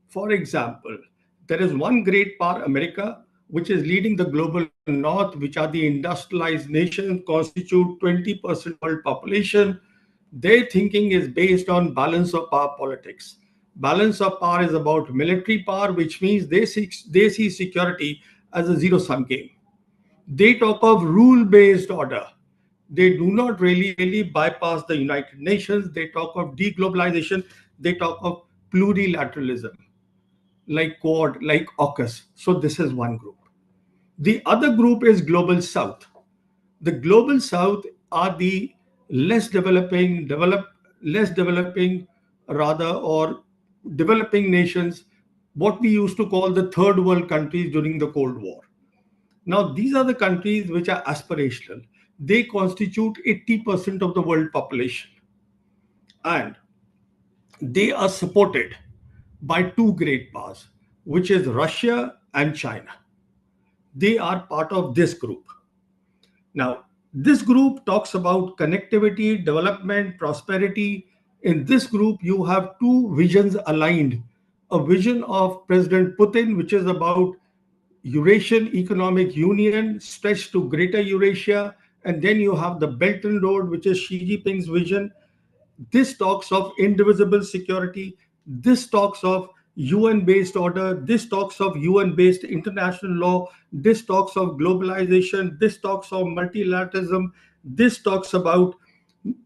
For example, there is one great power, America, which is leading the global north, which are the industrialized nations, constitute 20% world population. Their thinking is based on balance of power politics. Balance of power is about military power, which means they see security as a zero-sum game. They talk of rule-based order. They do not really bypass the United Nations. They talk of deglobalization. They talk of plurilateralism. like Quad, like AUKUS. So this is one group. The other group is Global South. The Global South are the less developing, less developing rather, or developing nations, what we used to call the third world countries during the Cold War. Now, these are the countries which are aspirational. They constitute 80% of the world population, and they are supported by two great powers, which is Russia and China. They are part of this group. Now, this group talks about connectivity, development, prosperity. In this group, you have two visions aligned: a vision of President Putin, which is about Eurasian Economic Union stretched to Greater Eurasia, and then you have the Belt and Road, which is Xi Jinping's vision. This talks of indivisible security. This talks of UN based order. This talks of UN based international law. This talks of globalization. This talks of multilateralism. This talks about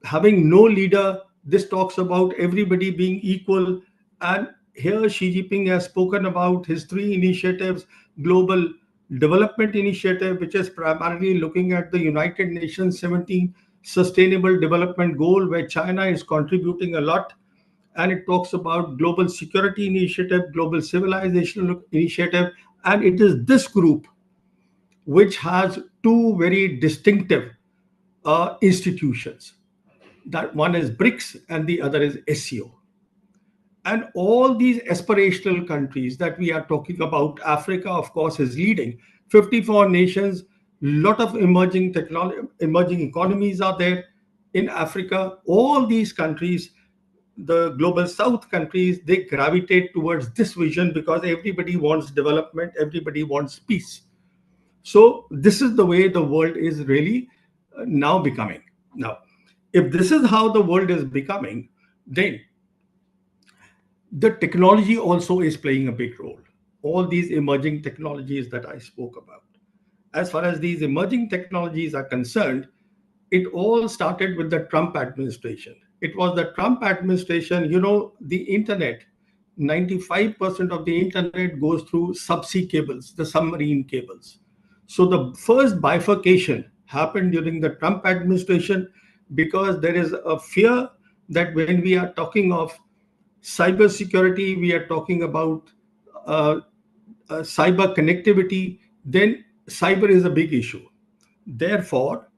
having no leader. This talks about everybody being equal. And here Xi Jinping has spoken about his three initiatives: global development initiative, which is primarily looking at the United Nations 17 sustainable development goal, where China is contributing a lot. And it talks about global security initiative, global civilization initiative. And it is this group which has two very distinctive institutions. That one is BRICS and the other is SCO. And all these aspirational countries that we are talking about, Africa, of course, is leading. 54 nations, lot of emerging technology, emerging economies are there in Africa. All these countries, the global South countries, they gravitate towards this vision because everybody wants development, everybody wants peace. So this is the way the world is really now becoming. Now, if this is how the world is becoming, then the technology also is playing a big role. All these emerging technologies that I spoke about. As far as these emerging technologies are concerned, it all started with the Trump administration. It was the Trump administration, the internet, 95% of the internet goes through subsea cables, the submarine cables. So the first bifurcation happened during the Trump administration because there is a fear that when we are talking of cybersecurity, we are talking about uh, cyber connectivity, then cyber is a big issue. Therefore,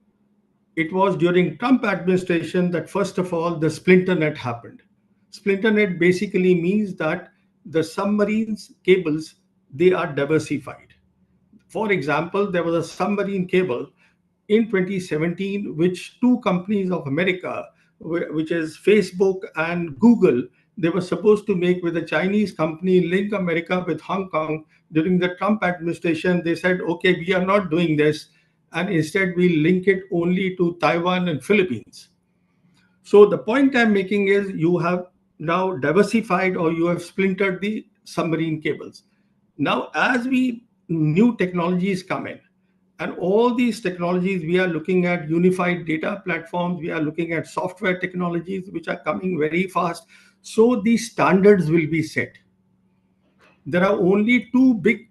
it was during Trump administration that first of all the splinter net happened. Splinter net basically means that the submarines cables, they are diversified. For example, there was a submarine cable in 2017, which two companies of America, which is Facebook and Google, they were supposed to make with a Chinese company, Link America with Hong Kong. During the Trump administration, they said, okay, we are not doing this. And instead, we link it only to Taiwan and Philippines. So the point I'm making is you have now diversified or you have splintered the submarine cables. Now, as new technologies come in, and all these technologies, we are looking at unified data platforms, we are looking at software technologies, which are coming very fast. So these standards will be set. There are only two big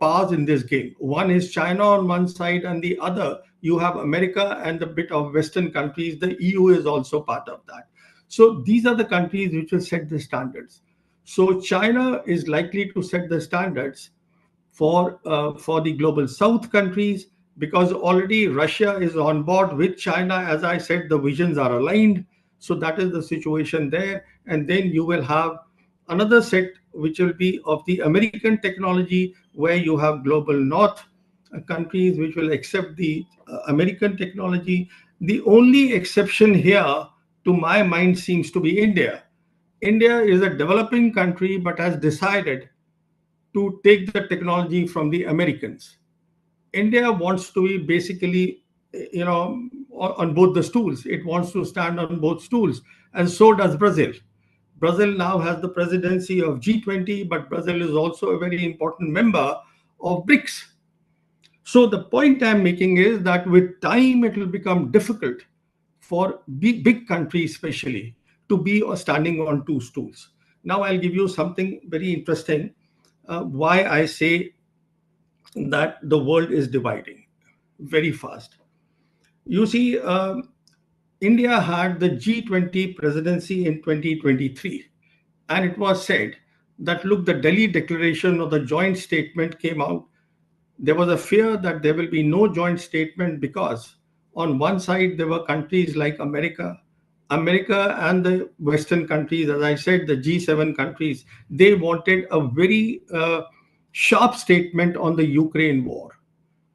powers in this game. One is China on one side, and the other you have America and a bit of Western countries. The EU is also part of that. So these are the countries which will set the standards. So China is likely to set the standards for the global South countries, because already Russia is on board with China. As I said, the visions are aligned. So that is the situation there. And then you will have another set which will be of the American technology, where you have global North countries which will accept the American technology. The only exception here, to my mind, seems to be India. India is a developing country but has decided to take the technology from the Americans. India wants to be basically, on both the stools. It wants to stand on both stools, and so does Brazil. Brazil now has the presidency of G20, but Brazil is also a very important member of BRICS. So the point I'm making is that with time, it will become difficult for big countries, especially, to be standing on two stools. Now I'll give you something very interesting, why I say that the world is dividing very fast. You see, India had the G20 presidency in 2023, and it was said that, look, the Delhi Declaration or the joint statement came out. There was a fear that there will be no joint statement because, on one side, there were countries like America and the Western countries, as I said, the G7 countries, they wanted a very sharp statement on the Ukraine war.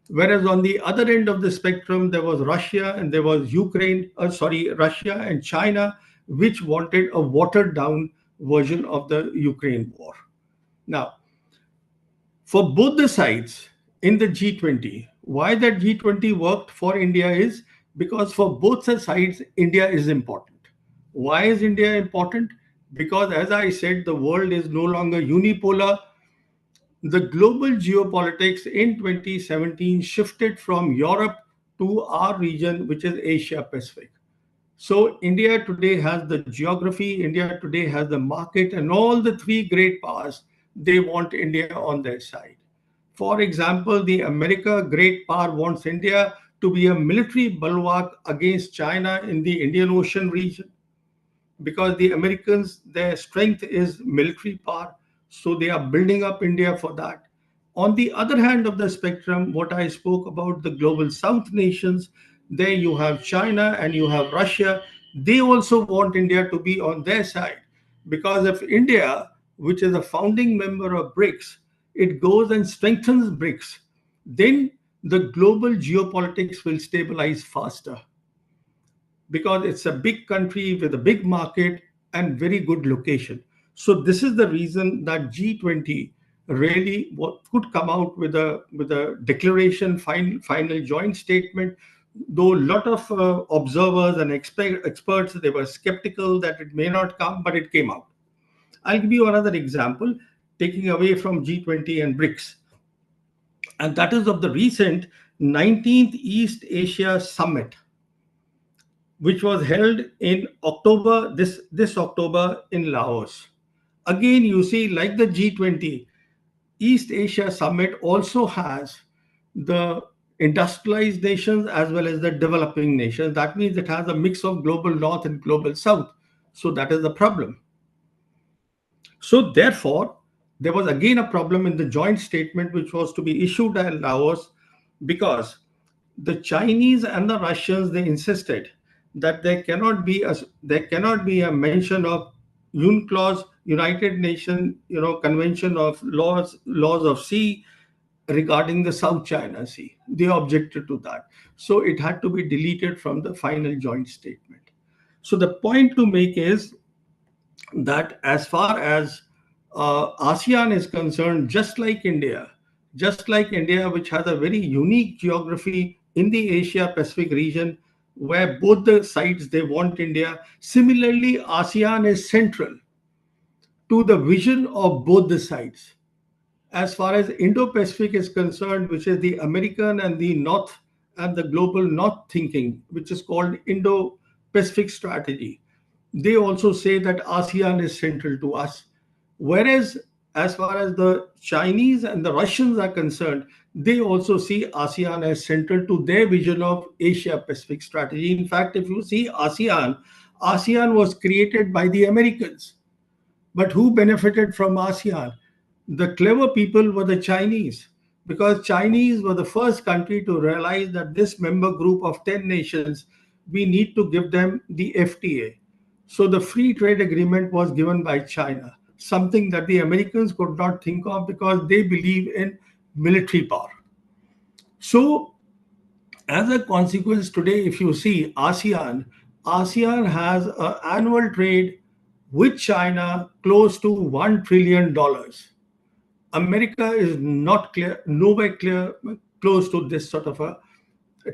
Whereas on the other end of the spectrum, there was Russia and there was Russia and China, which wanted a watered down version of the Ukraine war. Now, for both the sides in the G20, why that G20 worked for India is because for both the sides, India is important. Why is India important? Because, as I said, the world is no longer unipolar. The global geopolitics in 2017 shifted from Europe to our region, which is Asia Pacific. So India today has the geography, India today has the market, and all the three great powers, they want India on their side. For example, the America great power wants India to be a military bulwark against China in the Indian Ocean region, because the Americans, their strength is military power. So they are building up India for that. On the other hand of the spectrum, what I spoke about, the global South nations, there you have China and you have Russia. They also want India to be on their side. Because if India, which is a founding member of BRICS, it goes and strengthens BRICS, then the global geopolitics will stabilize faster, because it's a big country with a big market and very good location. So this is the reason that G20 really could come out with a declaration, final joint statement. Though a lot of observers and experts, they were skeptical that it may not come, but it came out. I'll give you another example, taking away from G20 and BRICS, and that is of the recent 19th East Asia Summit, which was held in October, this October in Laos. Again, you see, like the G20, East Asia Summit also has the industrialized nations as well as the developing nations. That means it has a mix of global North and global South. So that is the problem. So therefore, there was again a problem in the joint statement which was to be issued at Laos, because the Chinese and the Russians, they insisted that there cannot be a mention of UNCLOS, United Nations, Convention of laws of sea, regarding the South China Sea. They objected to that, so it had to be deleted from the final joint statement. So the point to make is that as far as ASEAN is concerned, just like India, which has a very unique geography in the Asia Pacific region, where both the sides they want India. Similarly, ASEAN is central to the vision of both the sides. As far as Indo-Pacific is concerned, which is the American and the North and the global North thinking, which is called Indo-Pacific strategy, they also say that ASEAN is central to us. Whereas, as far as the Chinese and the Russians are concerned, they also see ASEAN as central to their vision of Asia Pacific strategy. In fact, if you see ASEAN was created by the Americans. But who benefited from ASEAN? The clever people were the Chinese, because Chinese were the first country to realize that this member group of 10 nations, we need to give them the FTA. So the free trade agreement was given by China, something that the Americans could not think of because they believe in military power. So as a consequence, today, if you see ASEAN has an annual trade with China close to $1 trillion. America is not nowhere close to this sort of a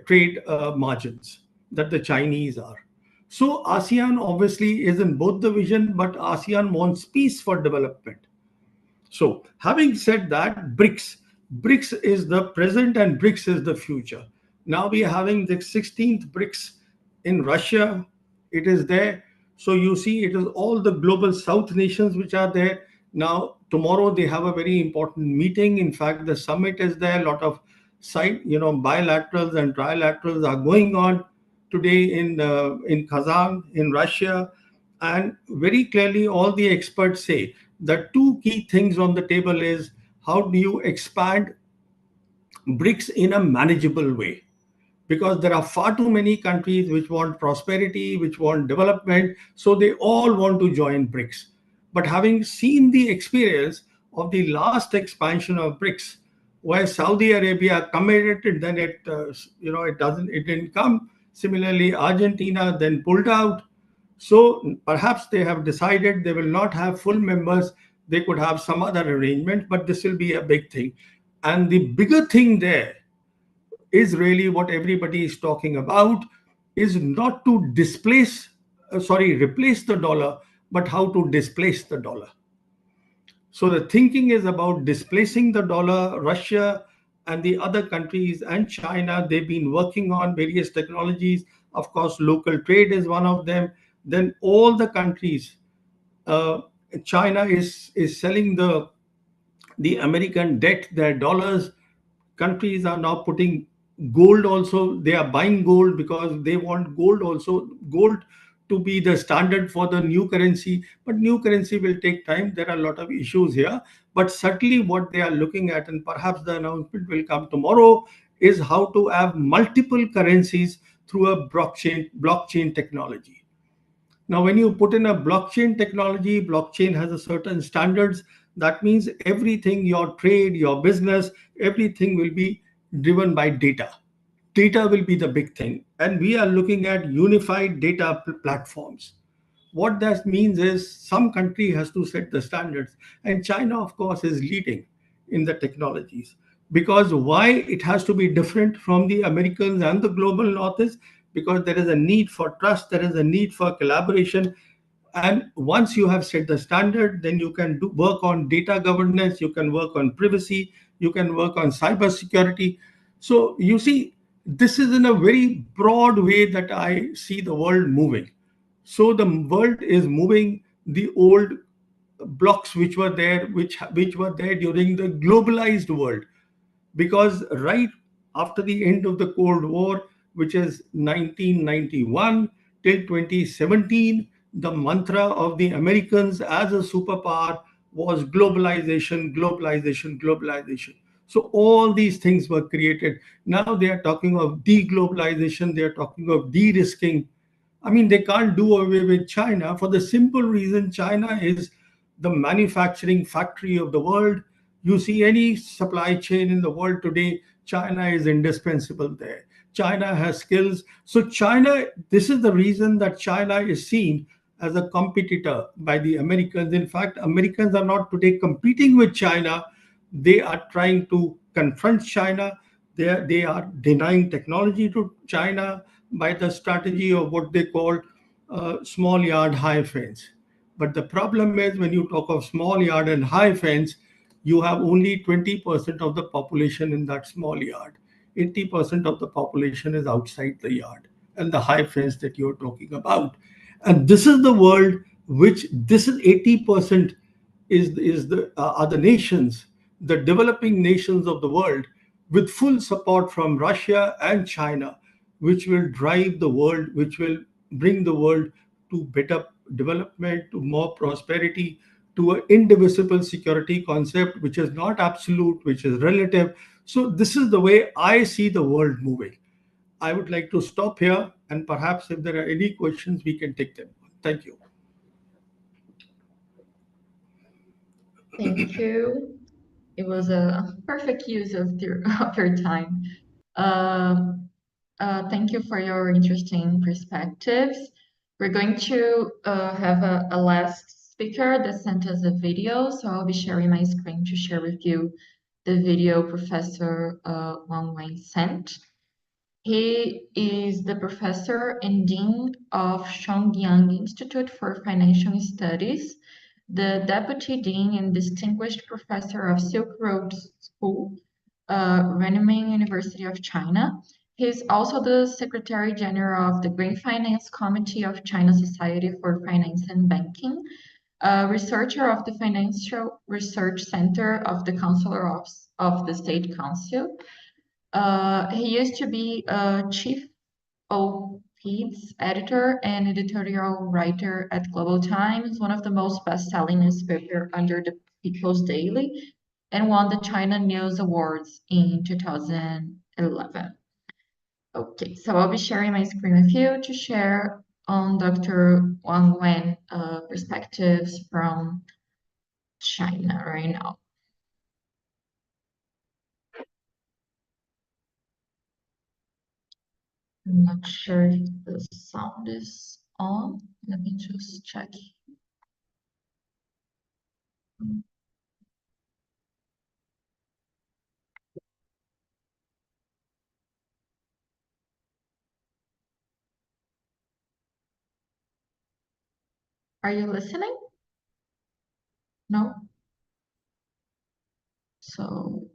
trade margins that the Chinese are. So ASEAN obviously is in both the vision, but ASEAN wants peace for development. So having said that, BRICS is the present and BRICS is the future. Now we are having the 16th BRICS in Russia. It is there. So you see, it is all the global South nations which are there. Now, tomorrow they have a very important meeting. In fact, the summit is there. A lot of bilaterals and trilaterals are going on today in Kazan, in Russia. And very clearly, all the experts say the two key things on the table is how do you expand BRICS in a manageable way? Because there are far too many countries which want prosperity, which want development, so they all want to join BRICS. But having seen the experience of the last expansion of BRICS, where Saudi Arabia committed, then it didn't come. Similarly, Argentina then pulled out. So perhaps they have decided they will not have full members. They could have some other arrangement, but this will be a big thing. And the bigger thing there is really what everybody is talking about, is not to replace the dollar, but how to displace the dollar. So the thinking is about displacing the dollar. Russia and the other countries and China, they've been working on various technologies. Of course, local trade is one of them. Then all the countries, uh, China is selling the American debt, their dollars. Countries are now putting gold also. They are buying gold because they want gold also. Gold to be the standard for the new currency. But new currency will take time. There are a lot of issues here. But certainly what they are looking at, and perhaps the announcement will come tomorrow, is how to have multiple currencies through a blockchain technology. Now, when you put in a blockchain technology, blockchain has a certain standards. That means everything, your trade, your business, everything will be driven by data. Data will be the big thing. And we are looking at unified data platforms. What that means is some country has to set the standards. And China, of course, is leading in the technologies. Because why it has to be different from the Americans and the global north is because there is a need for trust, there is a need for collaboration. And once you have set the standard, then you can work on data governance, you can work on privacy, you can work on cyber security. So you see, this is in a very broad way that I see the world moving. So the world is moving. The old blocks which were there, which were there during the globalized world, because right after the end of the Cold War, which is 1991 till 2017, the mantra of the Americans as a superpower was globalization, globalization, globalization. So all these things were created. Now they are talking of deglobalization, they are talking of de-risking. I mean, they can't do away with China for the simple reason China is the manufacturing factory of the world. You see any supply chain in the world today, China is indispensable there. China has skills. So China, this is the reason that China is seen as a competitor by the Americans. In fact, Americans are not today competing with China. They are trying to confront China. They are denying technology to China by the strategy of what they call small yard, high fence. But the problem is when you talk of small yard and high fence, you have only 20% of the population in that small yard. 80% of the population is outside the yard and the high fence that you're talking about. And this is the world which this is 80% is the are the nations, the developing nations of the world, with full support from Russia and China, which will drive the world, which will bring the world to better development, to more prosperity, to an indivisible security concept, which is not absolute, which is relative. So this is the way I see the world moving. I would like to stop here, and perhaps if there are any questions, we can take them. Thank you. Thank you. It was a perfect use of of your time. Um, thank you for your interesting perspectives. We're going to have a last speaker that sent us a video, so I'll be sharing my screen to share with you the video Professor Wang Wei sent. He is the professor and dean of Shongyang Institute for Financial Studies, the deputy dean and distinguished professor of Silk Road School, Renmin University of China. He's also the Secretary General of the Green Finance Committee of China Society for Finance and Banking, a researcher of the Financial Research Center of the Counselor of the State Council. He used to be a chief op-eds editor and editorial writer at Global Times, one of the most best-selling newspaper under the People's Daily, and won the China News Awards in 2011. Okay, so I'll be sharing my screen with you to share on Dr. Wang Wen perspectives from China right now. I'm not sure if the sound is on. Let me just check. Are you listening? No? So,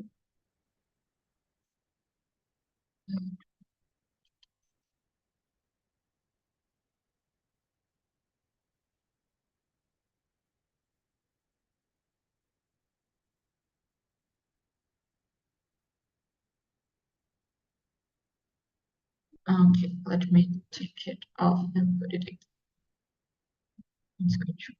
okay, let me take it off and put it on screen share.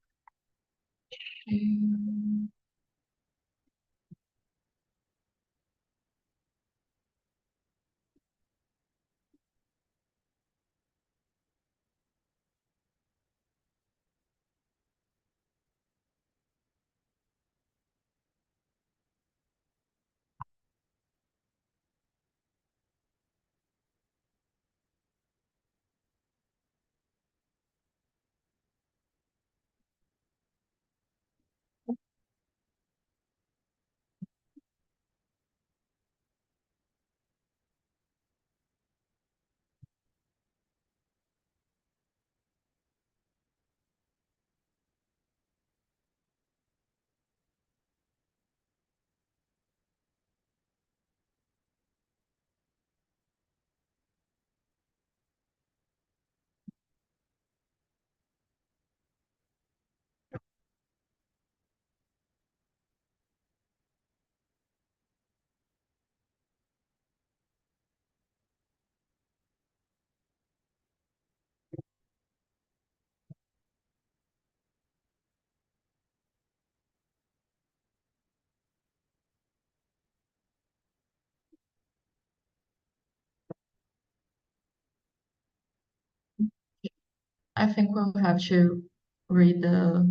I think we'll have to read the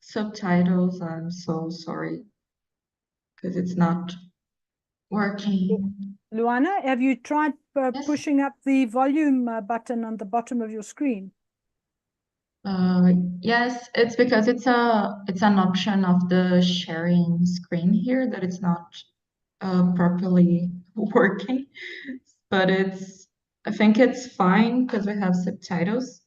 subtitles. I'm so sorry because it's not working. Luana, have you tried Yes. pushing up the volume button on the bottom of your screen? Yes, it's because it's an option of the sharing screen here that it's not properly working, but I think it's fine because we have subtitles.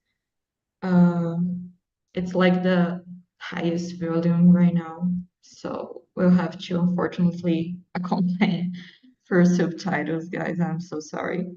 It's like the highest volume right now, so we'll have to unfortunately accompany for subtitles, guys. I'm so sorry.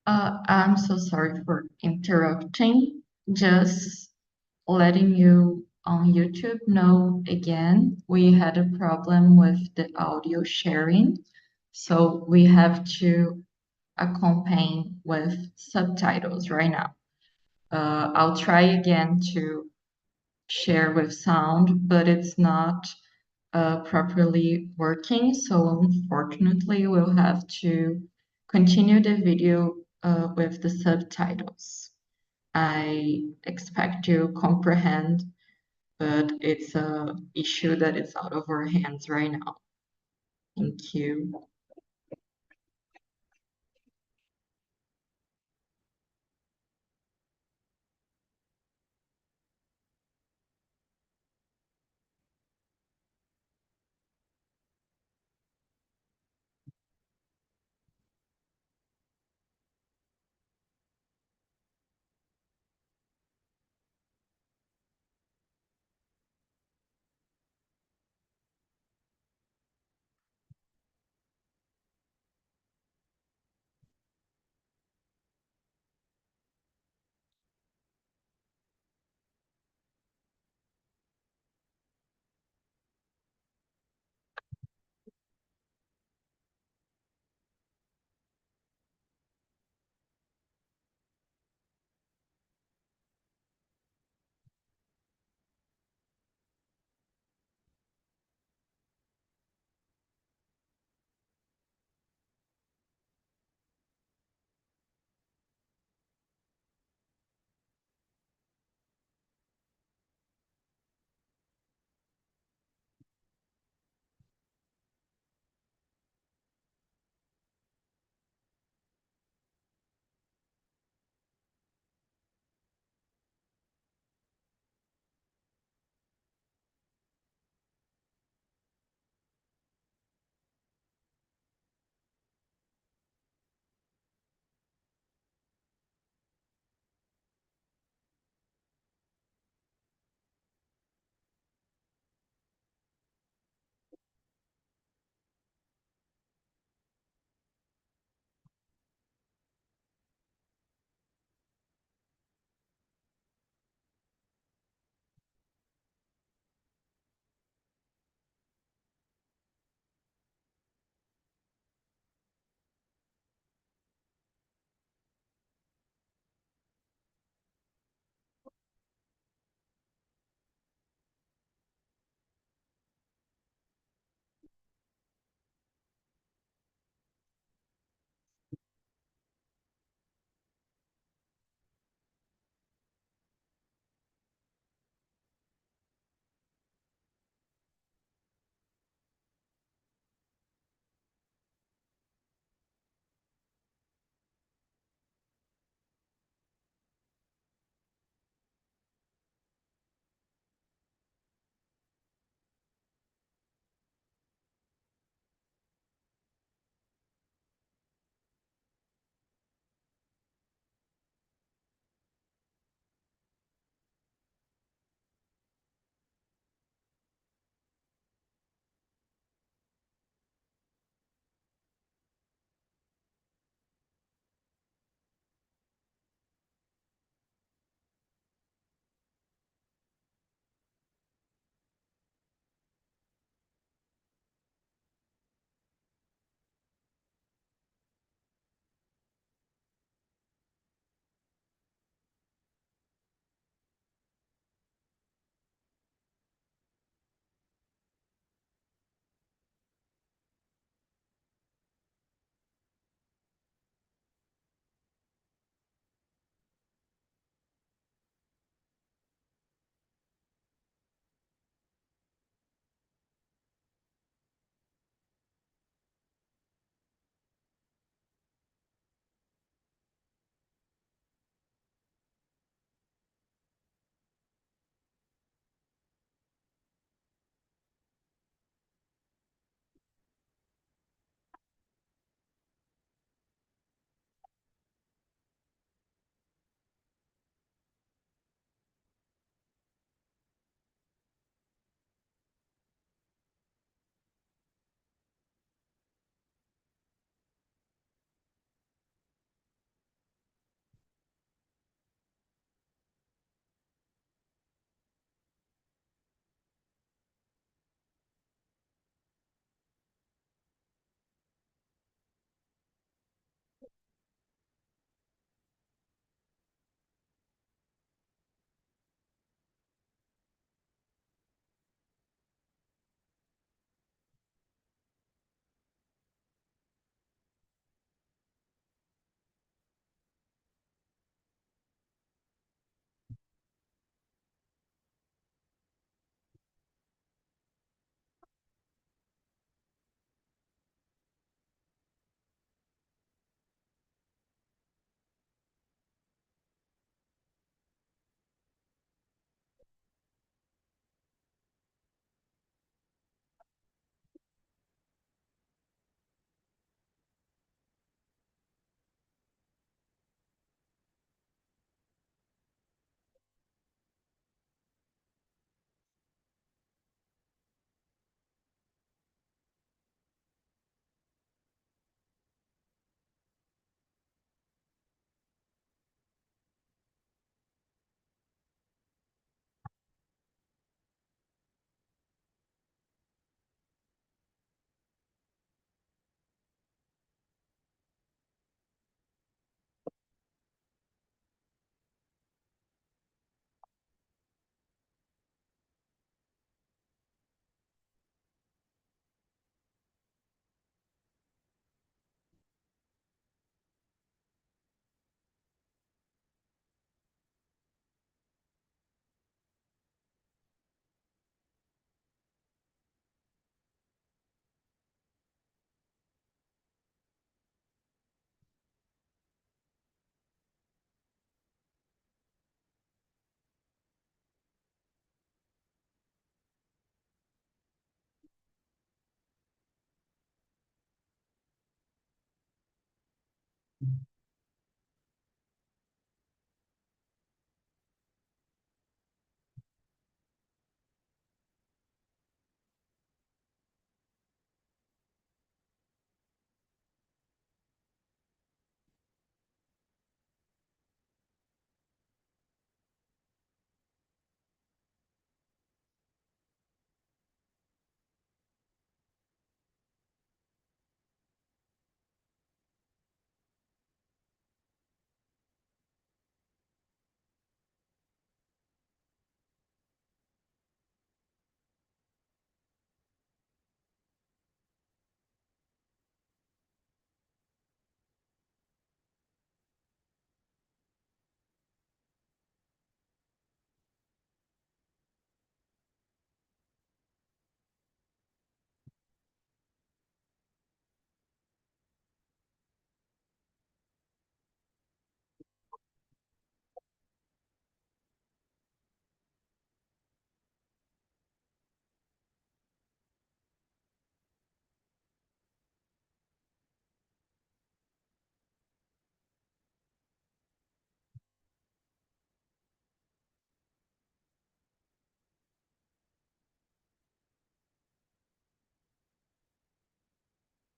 I'm so sorry for interrupting. Just letting you on YouTube know again, we had a problem with the audio sharing, so we have to accompany with subtitles right now. I'll try again to share with sound, but it's not properly working, so unfortunately we'll have to continue the video with the subtitles. I expect you comprehend, but it's a issue that is out of our hands right now. Thank you.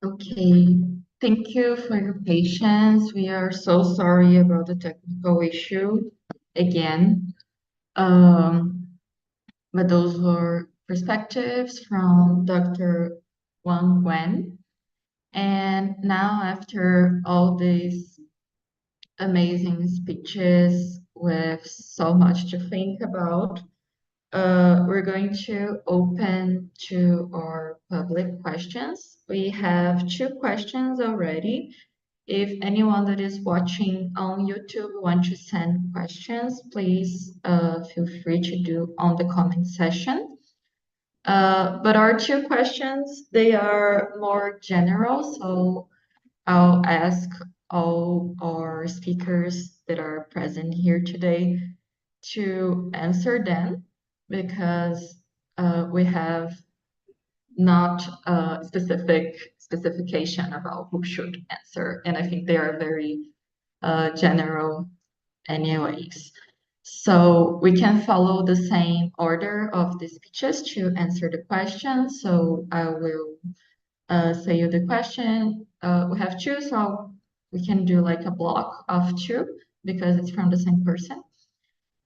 Okay, thank you for your patience. We are so sorry about the technical issue again. But those were perspectives from Dr. Wang Wen. And now, after all these amazing speeches with so much to think about, we're going to open to our public questions. We have 2 questions already. If anyone that is watching on YouTube want to send questions, please feel free to do on the comment section. But our 2 questions, they are more general, so I'll ask all our speakers that are present here today to answer them because we have not a specification about who should answer, and I think they are very general anyways. So we can follow the same order of the speeches to answer the question. So I will say you the question. We have 2, so we can do like a block of 2 because it's from the same person.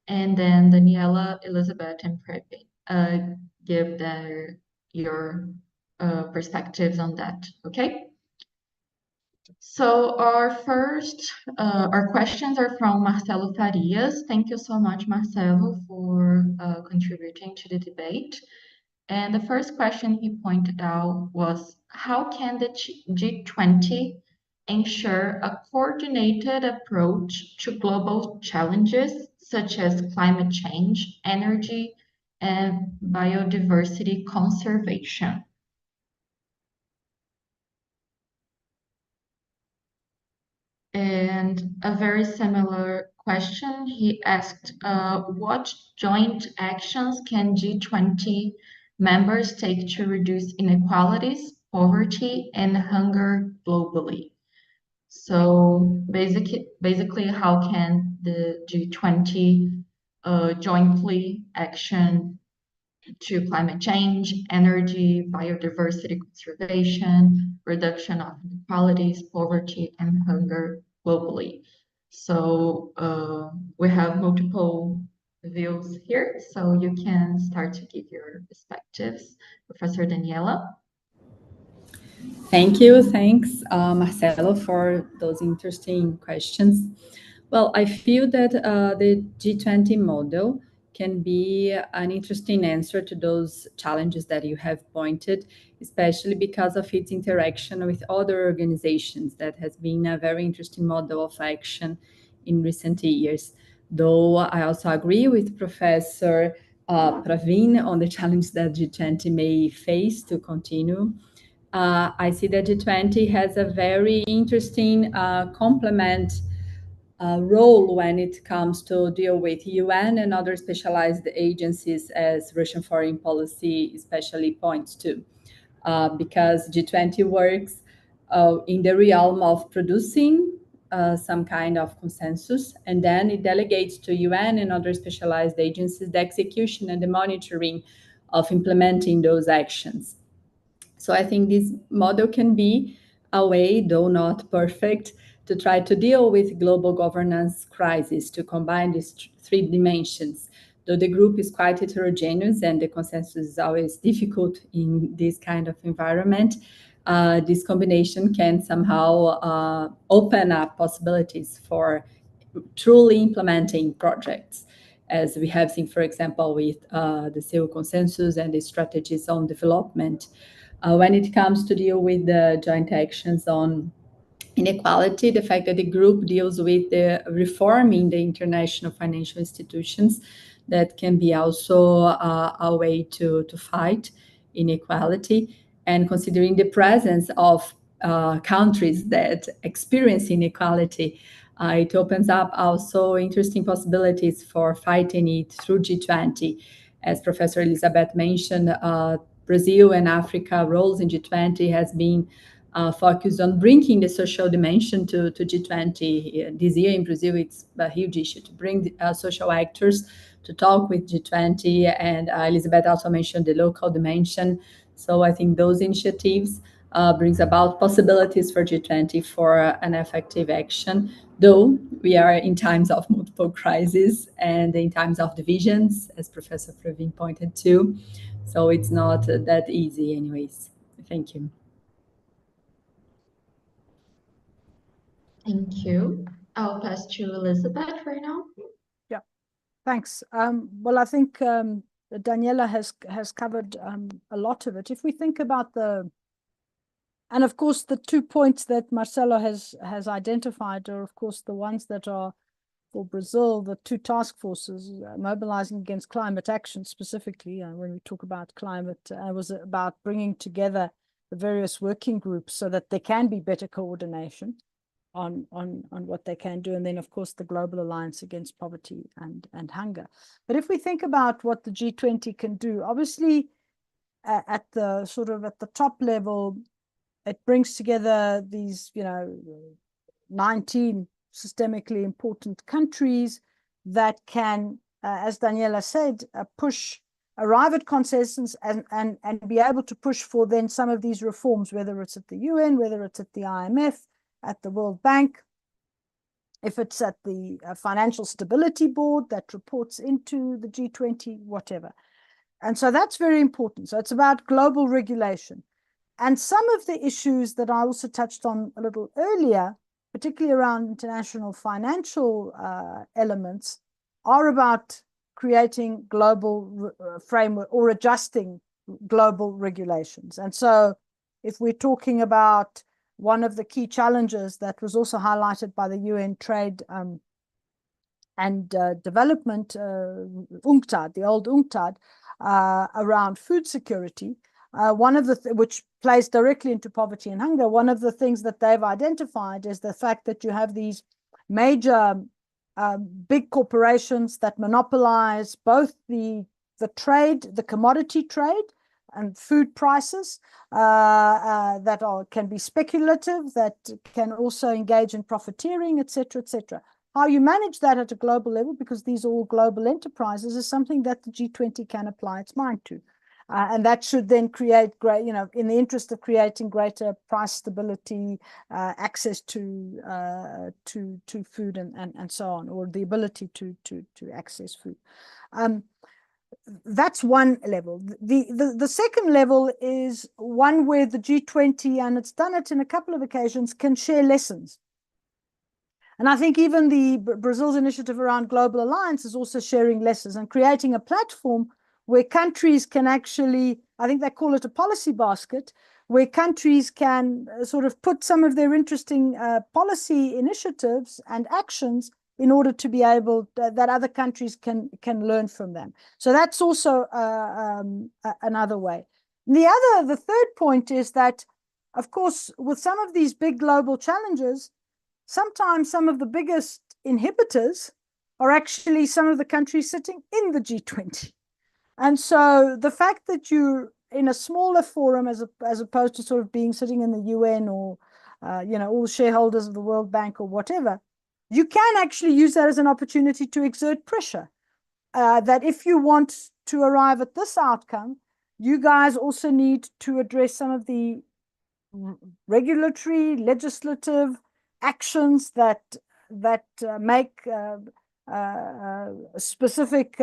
And then Daniela, Elizabeth, and Prepe give your perspectives on that. Okay. So our questions are from Marcelo Farias. Thank you so much, Marcelo, for contributing to the debate. And the first question he pointed out was, how can the G20 ensure a coordinated approach to global challenges such as climate change, energy, and biodiversity conservation? And a very similar question, he asked, what joint actions can G20 members take to reduce inequalities, poverty, and hunger globally? So basically, how can the G20 jointly action to climate change, energy, biodiversity conservation, reduction of inequalities, poverty, and hunger globally. So we have multiple views here, so you can start to give your perspectives. Professor Daniela. Thank you. Thanks, Marcelo, for those interesting questions. Well, I feel that the G20 model can be an interesting answer to those challenges that you have pointed, especially because of its interaction with other organizations. That has been a very interesting model of action in recent years. Though I also agree with Professor Praveen on the challenge that G20 may face to continue. I see that G20 has a very interesting complement role when it comes to deal with UN and other specialized agencies, as Russian foreign policy especially points to, because G20 works in the realm of producing some kind of consensus, and then it delegates to UN and other specialized agencies the execution and the monitoring of implementing those actions. So I think this model can be a way, though not perfect, to try to deal with global governance crisis, to combine these 3 dimensions. Though the group is quite heterogeneous and the consensus is always difficult in this kind of environment, this combination can somehow open up possibilities for truly implementing projects, as we have seen, for example, with the Seoul Consensus and the strategies on development. When it comes to deal with the joint actions on inequality, the fact that the group deals with the reforming the international financial institutions, that can be also a way to fight inequality. And considering the presence of countries that experience inequality, it opens up also interesting possibilities for fighting it through G20. As Professor Elizabeth mentioned, Brazil and Africa roles in G20 has been focused on bringing the social dimension to G20. This year in Brazil, it's a huge issue to bring social actors to talk with G20, and Elizabeth also mentioned the local dimension. So I think those initiatives brings about possibilities for G20 for an effective action, though we are in times of multiple crises and in times of divisions, as Professor Praveen pointed to. So it's not that easy anyways. Thank you. Thank you. I'll pass to Elizabeth right now. Yeah, thanks. Well, I think Daniela has covered a lot of it. If we think about and of course, the 2 points that Marcelo has identified are, of course, the ones that are for Brazil, the 2 task forces mobilizing against climate action specifically. When we talk about climate, it was about bringing together the various working groups so that there can be better coordination on what they can do. And then, of course, the Global Alliance Against Poverty and Hunger. But if we think about what the G20 can do, obviously, at the top level, it brings together these, 19 systemically important countries that can, as Daniela said, arrive at consensus and be able to push for then some of these reforms, whether it's at the UN, whether it's at the IMF, at the World Bank, if it's at the Financial Stability Board that reports into the G20, whatever. And so that's very important. So it's about global regulation. And some of the issues that I also touched on a little earlier, particularly around international financial elements, are about creating global framework or adjusting global regulations. And so if we're talking about one of the key challenges that was also highlighted by the UN Trade and Development, UNCTAD, the old UNCTAD, around food security, one of which plays directly into poverty and hunger, one of the things that they've identified is the fact that you have these major big corporations that monopolize both the trade, the commodity trade, and food prices that can be speculative, that can also engage in profiteering, etc., etc. How you manage that at a global level, because these are all global enterprises, is something that the G20 can apply its mind to. And that should then create great, in the interest of creating greater price stability, access to food and so on, or the ability to access food. That's one level. The second level is one where the G20, and it's done it in a couple of occasions, can share lessons. And I think even the Brazil's initiative around Global Alliance is also sharing lessons and creating a platform where countries can actually, I think they call it a policy basket, where countries can sort of put some of their interesting policy initiatives and actions in order to be able, that other countries can learn from them. So that's also another way. The third point is that, of course, with some of these big global challenges, sometimes some of the biggest inhibitors are actually some of the countries sitting in the G20. And so the fact that you're in a smaller forum as opposed to sort of sitting in the UN or, all shareholders of the World Bank or whatever, you can actually use that as an opportunity to exert pressure. That if you want to arrive at this outcome, you guys also need to address some of the regulatory, legislative actions that make specific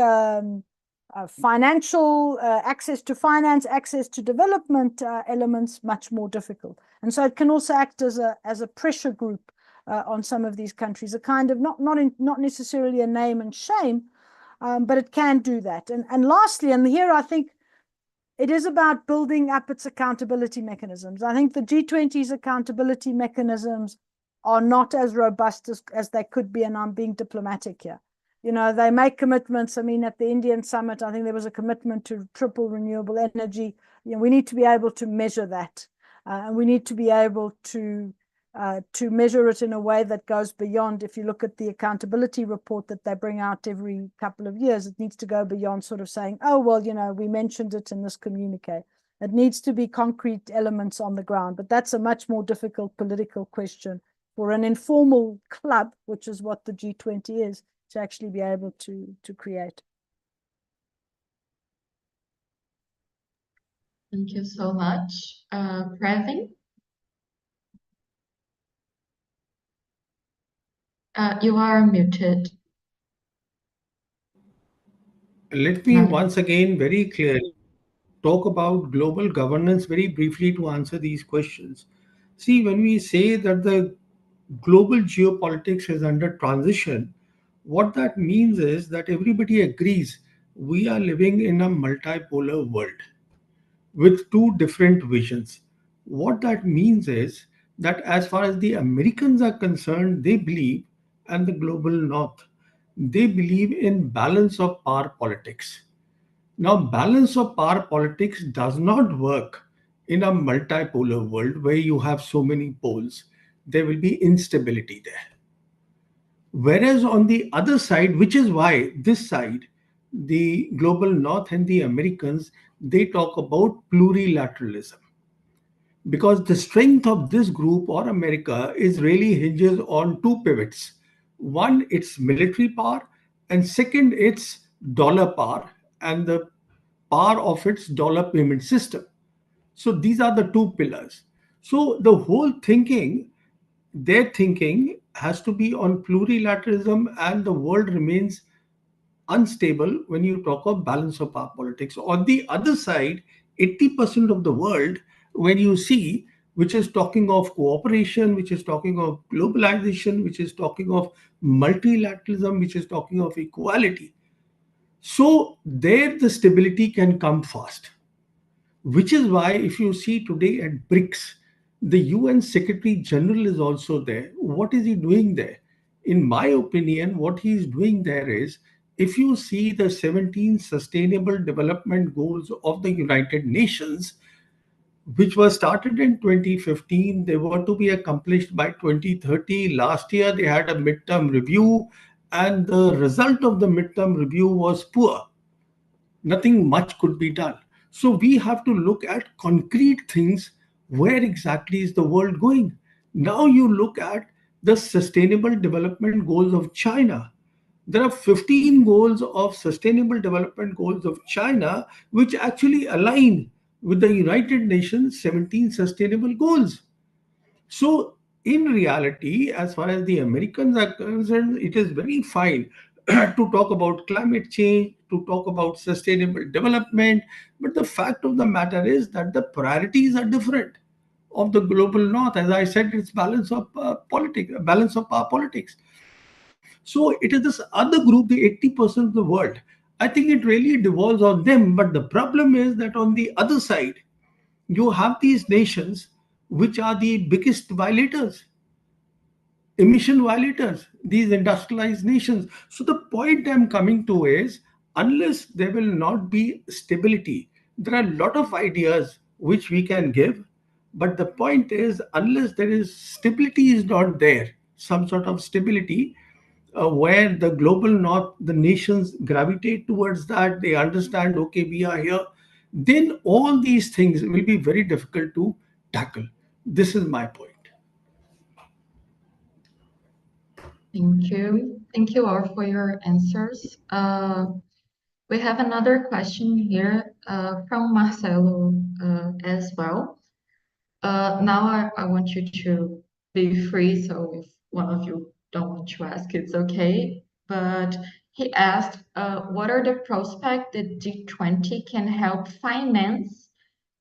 financial access to finance, access to development elements much more difficult. And so it can also act as a pressure group on some of these countries, a kind of not necessarily a name and shame, but it can do that. And lastly, and here I think it is about building up its accountability mechanisms. I think the G20's accountability mechanisms are not as robust as they could be, and I'm being diplomatic here. They make commitments. I mean, at the Indian summit, I think there was a commitment to triple renewable energy. We need to be able to measure that. And we need to be able to measure it in a way that goes beyond, if you look at the accountability report that they bring out every couple of years, it needs to go beyond sort of saying, oh, well, we mentioned it in this communique. It needs to be concrete elements on the ground. But that's a much more difficult political question for an informal club, which is what the G20 is, to actually be able to create. Thank you so much. Praveen? You are muted. Let me once again very clearly talk about global governance very briefly to answer these questions. See, when we say that the global geopolitics is under transition, what that means is that everybody agrees we are living in a multipolar world with two different visions. What that means is that as far as the Americans are concerned, they believe, and the global north, they believe in balance of power politics. Now, balance of power politics does not work in a multipolar world where you have so many poles. There will be instability there. Whereas on the other side, which is why this side, the global north and the Americans, they talk about plurilateralism. Because the strength of this group or America is really hinges on two pivots. One, its military power, and second, its dollar power and the power of its dollar payment system. So these are the two pillars. So the whole thinking, their thinking has to be on plurilateralism, and the world remains unstable when you talk of balance of power politics. On the other side, 80% of the world, when you see, which is talking of cooperation, which is talking of globalization, which is talking of multilateralism, which is talking of equality. So there the stability can come fast, which is why if you see today at BRICS, the UN Secretary General is also there. What is he doing there? In my opinion, what he is doing there is, if you see the 17 Sustainable Development Goals of the United Nations, which was started in 2015, they were to be accomplished by 2030. Last year, they had a midterm review, and the result of the midterm review was poor. Nothing much could be done. So we have to look at concrete things. Where exactly is the world going? Now you look at the Sustainable Development Goals of China. There are 15 goals of Sustainable Development Goals of China, which actually align with the United Nations 17 Sustainable Goals. So, in reality, as far as the Americans are concerned, it is very fine to talk about climate change, to talk about sustainable development. But the fact of the matter is that the priorities are different of the global north. As I said, it's balance of politics, balance of power politics. So it is this other group, the 80% of the world. I think it really devolves on them. But the problem is that on the other side, you have these nations which are the biggest violators, emission violators, these industrialized nations. So the point I'm coming to is, unless there will not be stability, there are a lot of ideas which we can give, but the point is, unless there is stability is not there, some sort of stability, where the global north, the nations gravitate towards that, they understand, okay, we are here, then all these things will be very difficult to tackle. This is my point. Thank you. Thank you all for your answers. We have another question here from Marcelo as well. Now I want you to be free, so if one of you don't want to ask, it's okay. But he asked, what are the prospects that G20 can help finance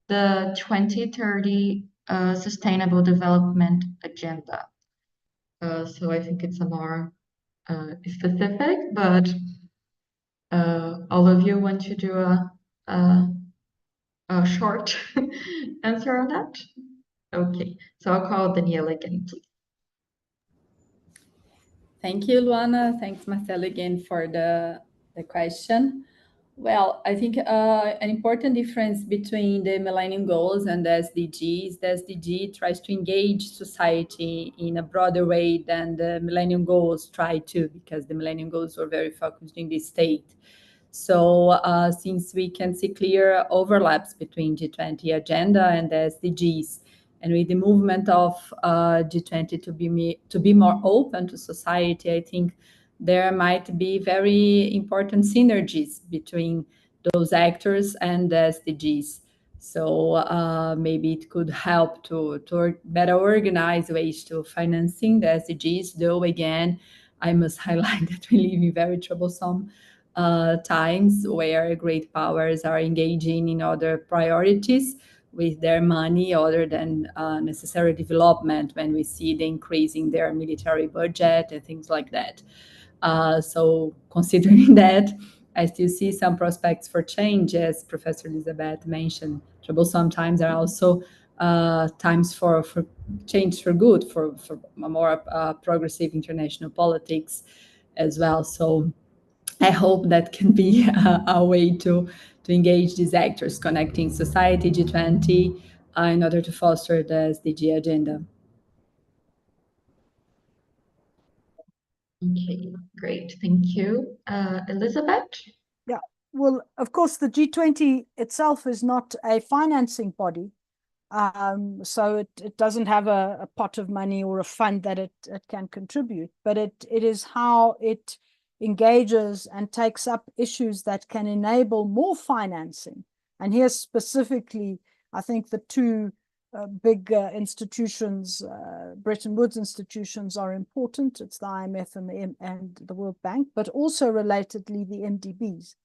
the 2030 Sustainable Development Agenda? So I think it's a more specific, but all of you want to do a short answer on that? Okay, so I'll call Daniela again, please. Thank you, Luana. Thanks, Marcelo, again for the question. Well, I think an important difference between the Millennium Goals and the SDGs, the SDG tries to engage society in a broader way than the Millennium Goals try to, because the Millennium Goals were very focused in the state. So since we can see clear overlaps between G20 agenda and the SDGs, and with the movement of G20 to be more open to society, I think there might be very important synergies between those actors and the SDGs. So maybe it could help to better organize ways to financing the SDGs, though again, I must highlight that we live in very troublesome times where great powers are engaging in other priorities with their money other than necessary development, when we see the increase in their military budget and things like that. So considering that, I still see some prospects for change, as Professor Elizabeth mentioned. Troublesome times are also times for change for good, for a more progressive international politics as well. So I hope that can be a way to engage these actors, connecting society, G20, in order to foster the SDG agenda. Okay, great. Thank you. Elizabeth? Yeah, well, of course, the G20 itself is not a financing body. So it doesn't have a pot of money or a fund that it can contribute, but it is how it engages and takes up issues that can enable more financing. And here specifically, I think the two big institutions, Bretton Woods institutions, are important. It's the IMF and the World Bank, but also relatedly the MDBs.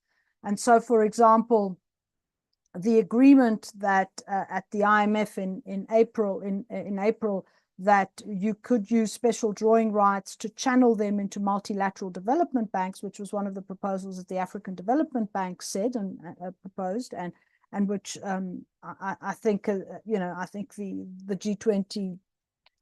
And so, for example, the agreement that at the IMF in April that you could use special drawing rights to channel them into multilateral development banks, which was one of the proposals that the African Development Bank said and proposed, and which I think I think the G20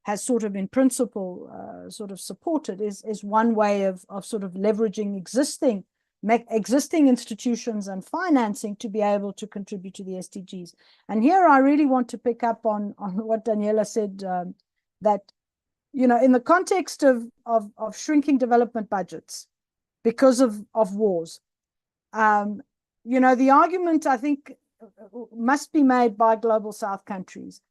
has sort of in principle sort of supported is one way of sort of leveraging existing institutions and financing to be able to contribute to the SDGs. And here I really want to pick up on what Daniela said, that, in the context of shrinking development budgets because of wars, the argument, I think, must be made by global South countries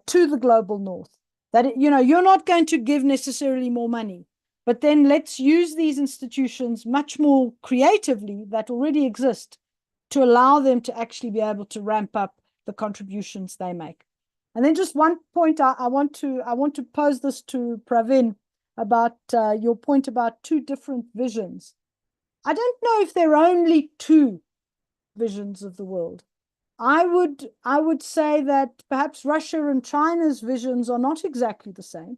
to the global North that, you're not going to give necessarily more money, but then let's use these institutions much more creatively that already exist to allow them to actually be able to ramp up the contributions they make. And then just one point I want to pose this to Pravin about your point about two different visions. I don't know if there are only two visions of the world. I would say that perhaps Russia and China's visions are not exactly the same.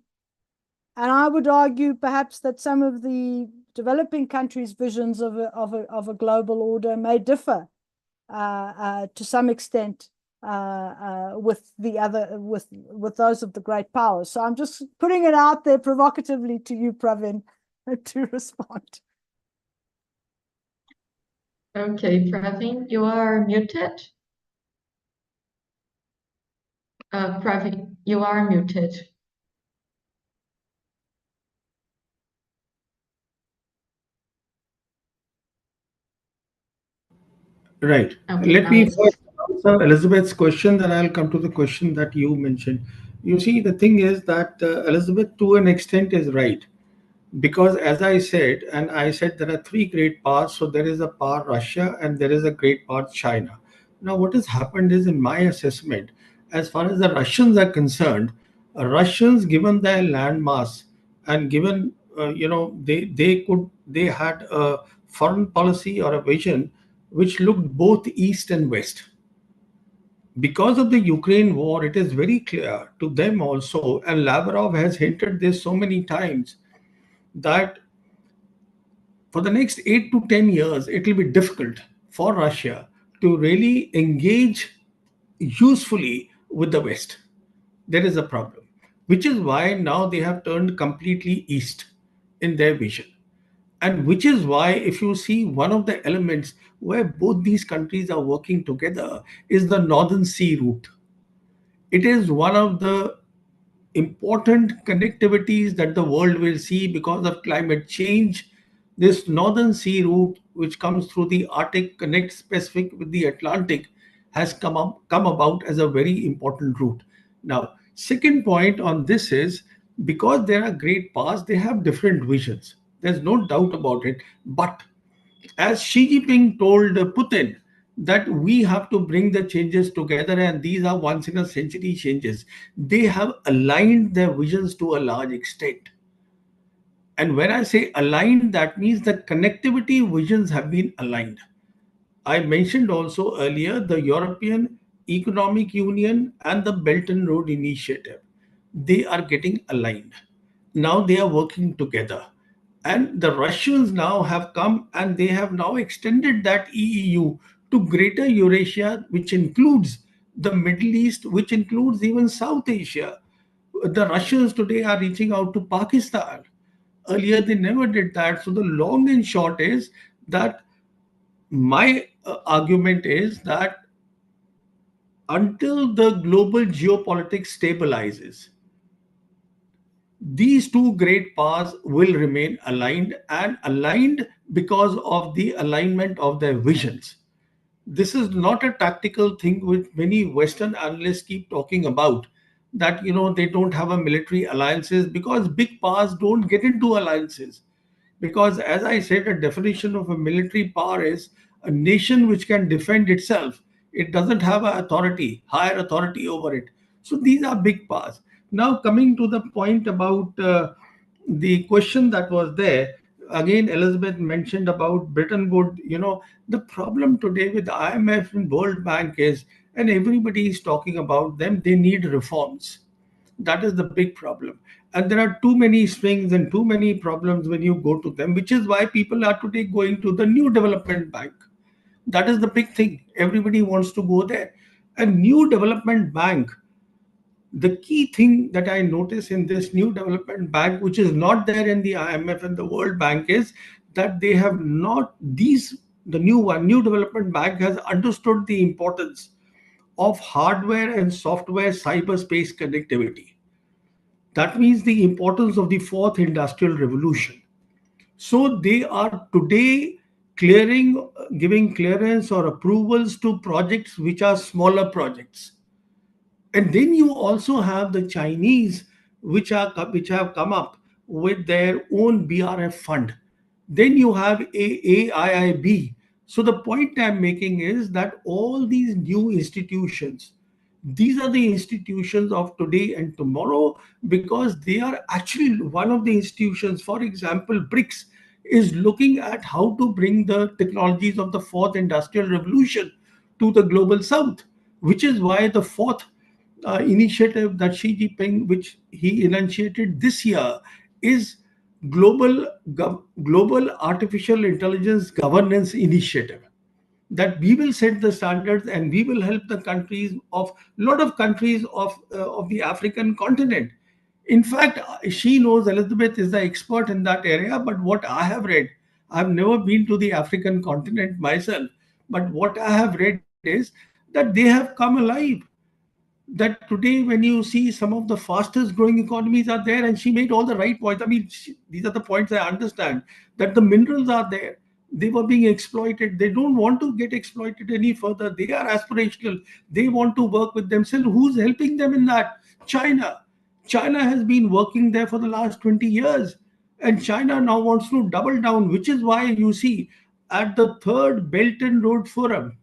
And I would argue perhaps that some of the developing countries' visions of a global order may differ to some extent with those of the great powers. So I'm just putting it out there provocatively to you, Pravin, to respond. Okay, Pravin, you are muted. Pravin, you are muted. Right. Okay, Let now me it's first answer Elizabeth's question, then I'll come to the question that you mentioned. You see, the thing is that Elizabeth, to an extent, is right. Because as I said, and I said there are three great powers. So there is a power Russia and there is a great power China. Now, what has happened is, in my assessment, as far as the Russians are concerned, Russians, given their landmass and given they had a foreign policy or a vision which looked both east and west. Because of the Ukraine war, it is very clear to them also, and Lavrov has hinted this so many times, that for the next 8 to 10 years, it will be difficult for Russia to really engage usefully with the West. There is a problem, which is why now they have turned completely east in their vision. And which is why, if you see, one of the elements where both these countries are working together is the Northern Sea route. It is one of the important connectivities that the world will see because of climate change. This Northern Sea route, which comes through the Arctic, connects Pacific with the Atlantic, has come about as a very important route. Now, second point on this is, because there are great powers, they have different visions. There's no doubt about it. But as Xi Jinping told Putin, that we have to bring the changes together, and these are once in a century changes. They have aligned their visions to a large extent. And when I say aligned, that means the connectivity visions have been aligned. I mentioned also earlier the European Economic Union and the Belt and Road Initiative. They are getting aligned. Now they are working together. And the Russians now have come and they have now extended that EEU to Greater Eurasia, which includes the Middle East, which includes even South Asia. The Russians today are reaching out to Pakistan. Earlier, they never did that. So the long and short is that my argument is that until the global geopolitics stabilizes, these two great powers will remain aligned and aligned because of the alignment of their visions. This is not a tactical thing which many Western analysts keep talking about, that they don't have a military alliances because big powers don't get into alliances. Because as I said, a definition of a military power is a nation which can defend itself. It doesn't have a authority, higher authority over it. So these are big powers. Now coming to the point about the question that was there, again Elizabeth mentioned about Bretton Woods. The problem today with IMF and World Bank is, and everybody is talking about them, they need reforms. That is the big problem. And there are too many strings and too many problems when you go to them, which is why people are today going to the new development bank. That is the big thing. Everybody wants to go there. A new development bank, the key thing that I notice in this new development bank, which is not there in the IMF and the World Bank, is that they have not, the new development bank has understood the importance of hardware and software cyberspace connectivity. That means the importance of the fourth industrial revolution. So they are today giving clearance or approvals to projects which are smaller projects. And then you also have the Chinese, which have come up with their own BRF fund. Then you have AIIB. So the point I'm making is that all these new institutions, these are the institutions of today and tomorrow, because they are actually one of the institutions. For example, BRICS is looking at how to bring the technologies of the fourth industrial revolution to the global south, which is why the fourth initiative that Xi Jinping, which he initiated this year, is global artificial intelligence governance initiative. That we will set the standards and we will help the countries of lot of countries of the African continent. In fact, she knows, Elizabeth is the expert in that area. But what I have read, I've never been to the African continent myself. But what I have read is that they have come alive, that today when you see some of the fastest growing economies are there, and she made all the right points. I mean, these are the points I understand, that the minerals are there, they were being exploited, they don't want to get exploited any further, they are aspirational, they want to work with themselves. Who's helping them in that? China has been working there for the last 20 years, and China now wants to double down, which is why you see at the third Belt and Road Forum,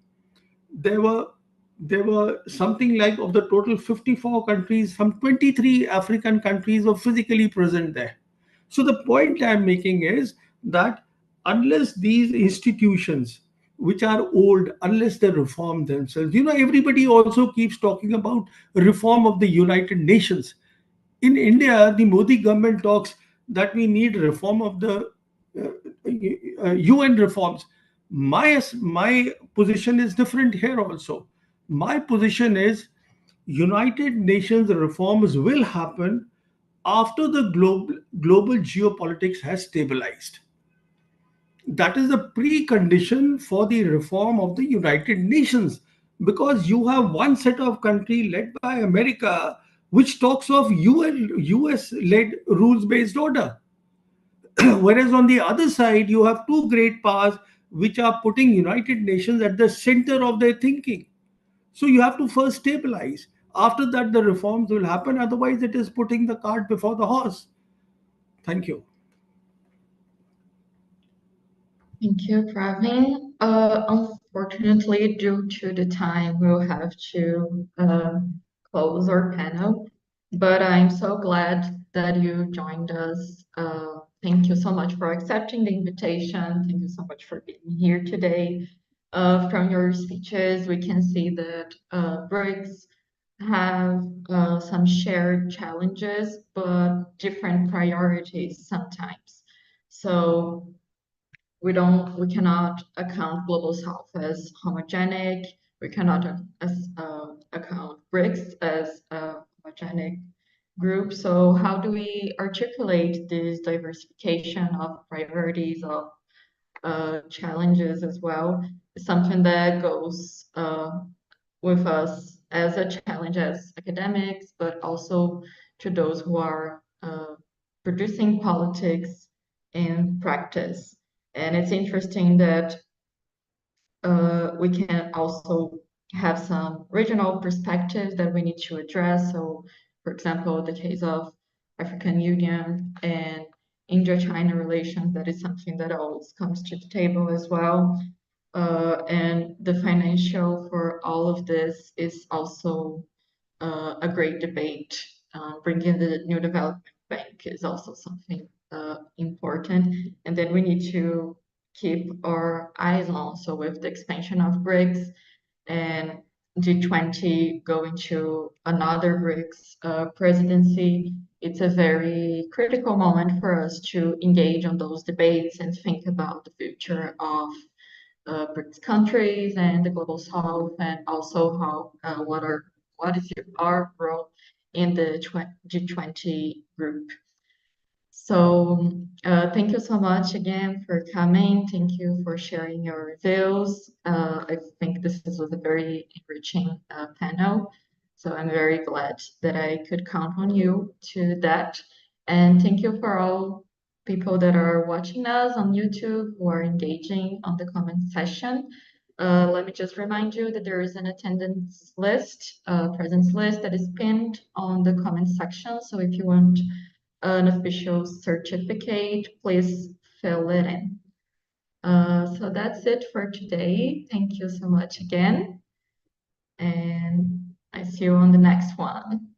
there were something like, of the total 54 countries, some 23 African countries were physically present there. So the point I'm making is that unless these institutions, which are old, unless they reform themselves, everybody also keeps talking about reform of the United Nations. In India, the Modi government talks that we need reform of the UN reforms. My position is different here also. My position is United Nations reforms will happen after the global geopolitics has stabilized. That is a precondition for the reform of the United Nations, because you have one set of country led by America which talks of US led rules based order. Whereas on the other side, you have two great powers which are putting United Nations at the center of their thinking. So you have to first stabilize. After that, the reforms will happen. Otherwise, it is putting the cart before the horse. Thank you. Thank you, Praveen. Unfortunately, due to the time, we'll have to close our panel. But I'm so glad that you joined us. Thank you so much for accepting the invitation. Thank you so much for being here today. From your speeches, we can see that BRICS have some shared challenges, but different priorities sometimes. So we cannot account global south as homogenic. We cannot account BRICS as a homogenic group. So how do we articulate this diversification of priorities, of challenges as well? It's something that goes with us as a challenge as academics, but also to those who are producing politics in practice. And it's interesting that we can also have some regional perspectives that we need to address. So, for example, the case of African Union and India-China relations, that is something that always comes to the table as well. And the financial for all of this is also a great debate. Bringing the new development bank is also something important. And then we need to keep our eyes on. So with the expansion of BRICS and G20 going to another BRICS presidency, it's a very critical moment for us to engage on those debates and think about the future of BRICS countries and the global south, and also how what is our role in the G20 group. So thank you so much again for coming. Thank you for sharing your views. I think this was a very enriching panel. So I'm very glad that I could count on you to that. And thank you for all people that are watching us on YouTube who are engaging on the comment session. Let me just remind you that there is an attendance list, presence list that is pinned on the comment section. So if you want an official certificate, please fill it in. So that's it for today. Thank you so much again. And I see you on the next one.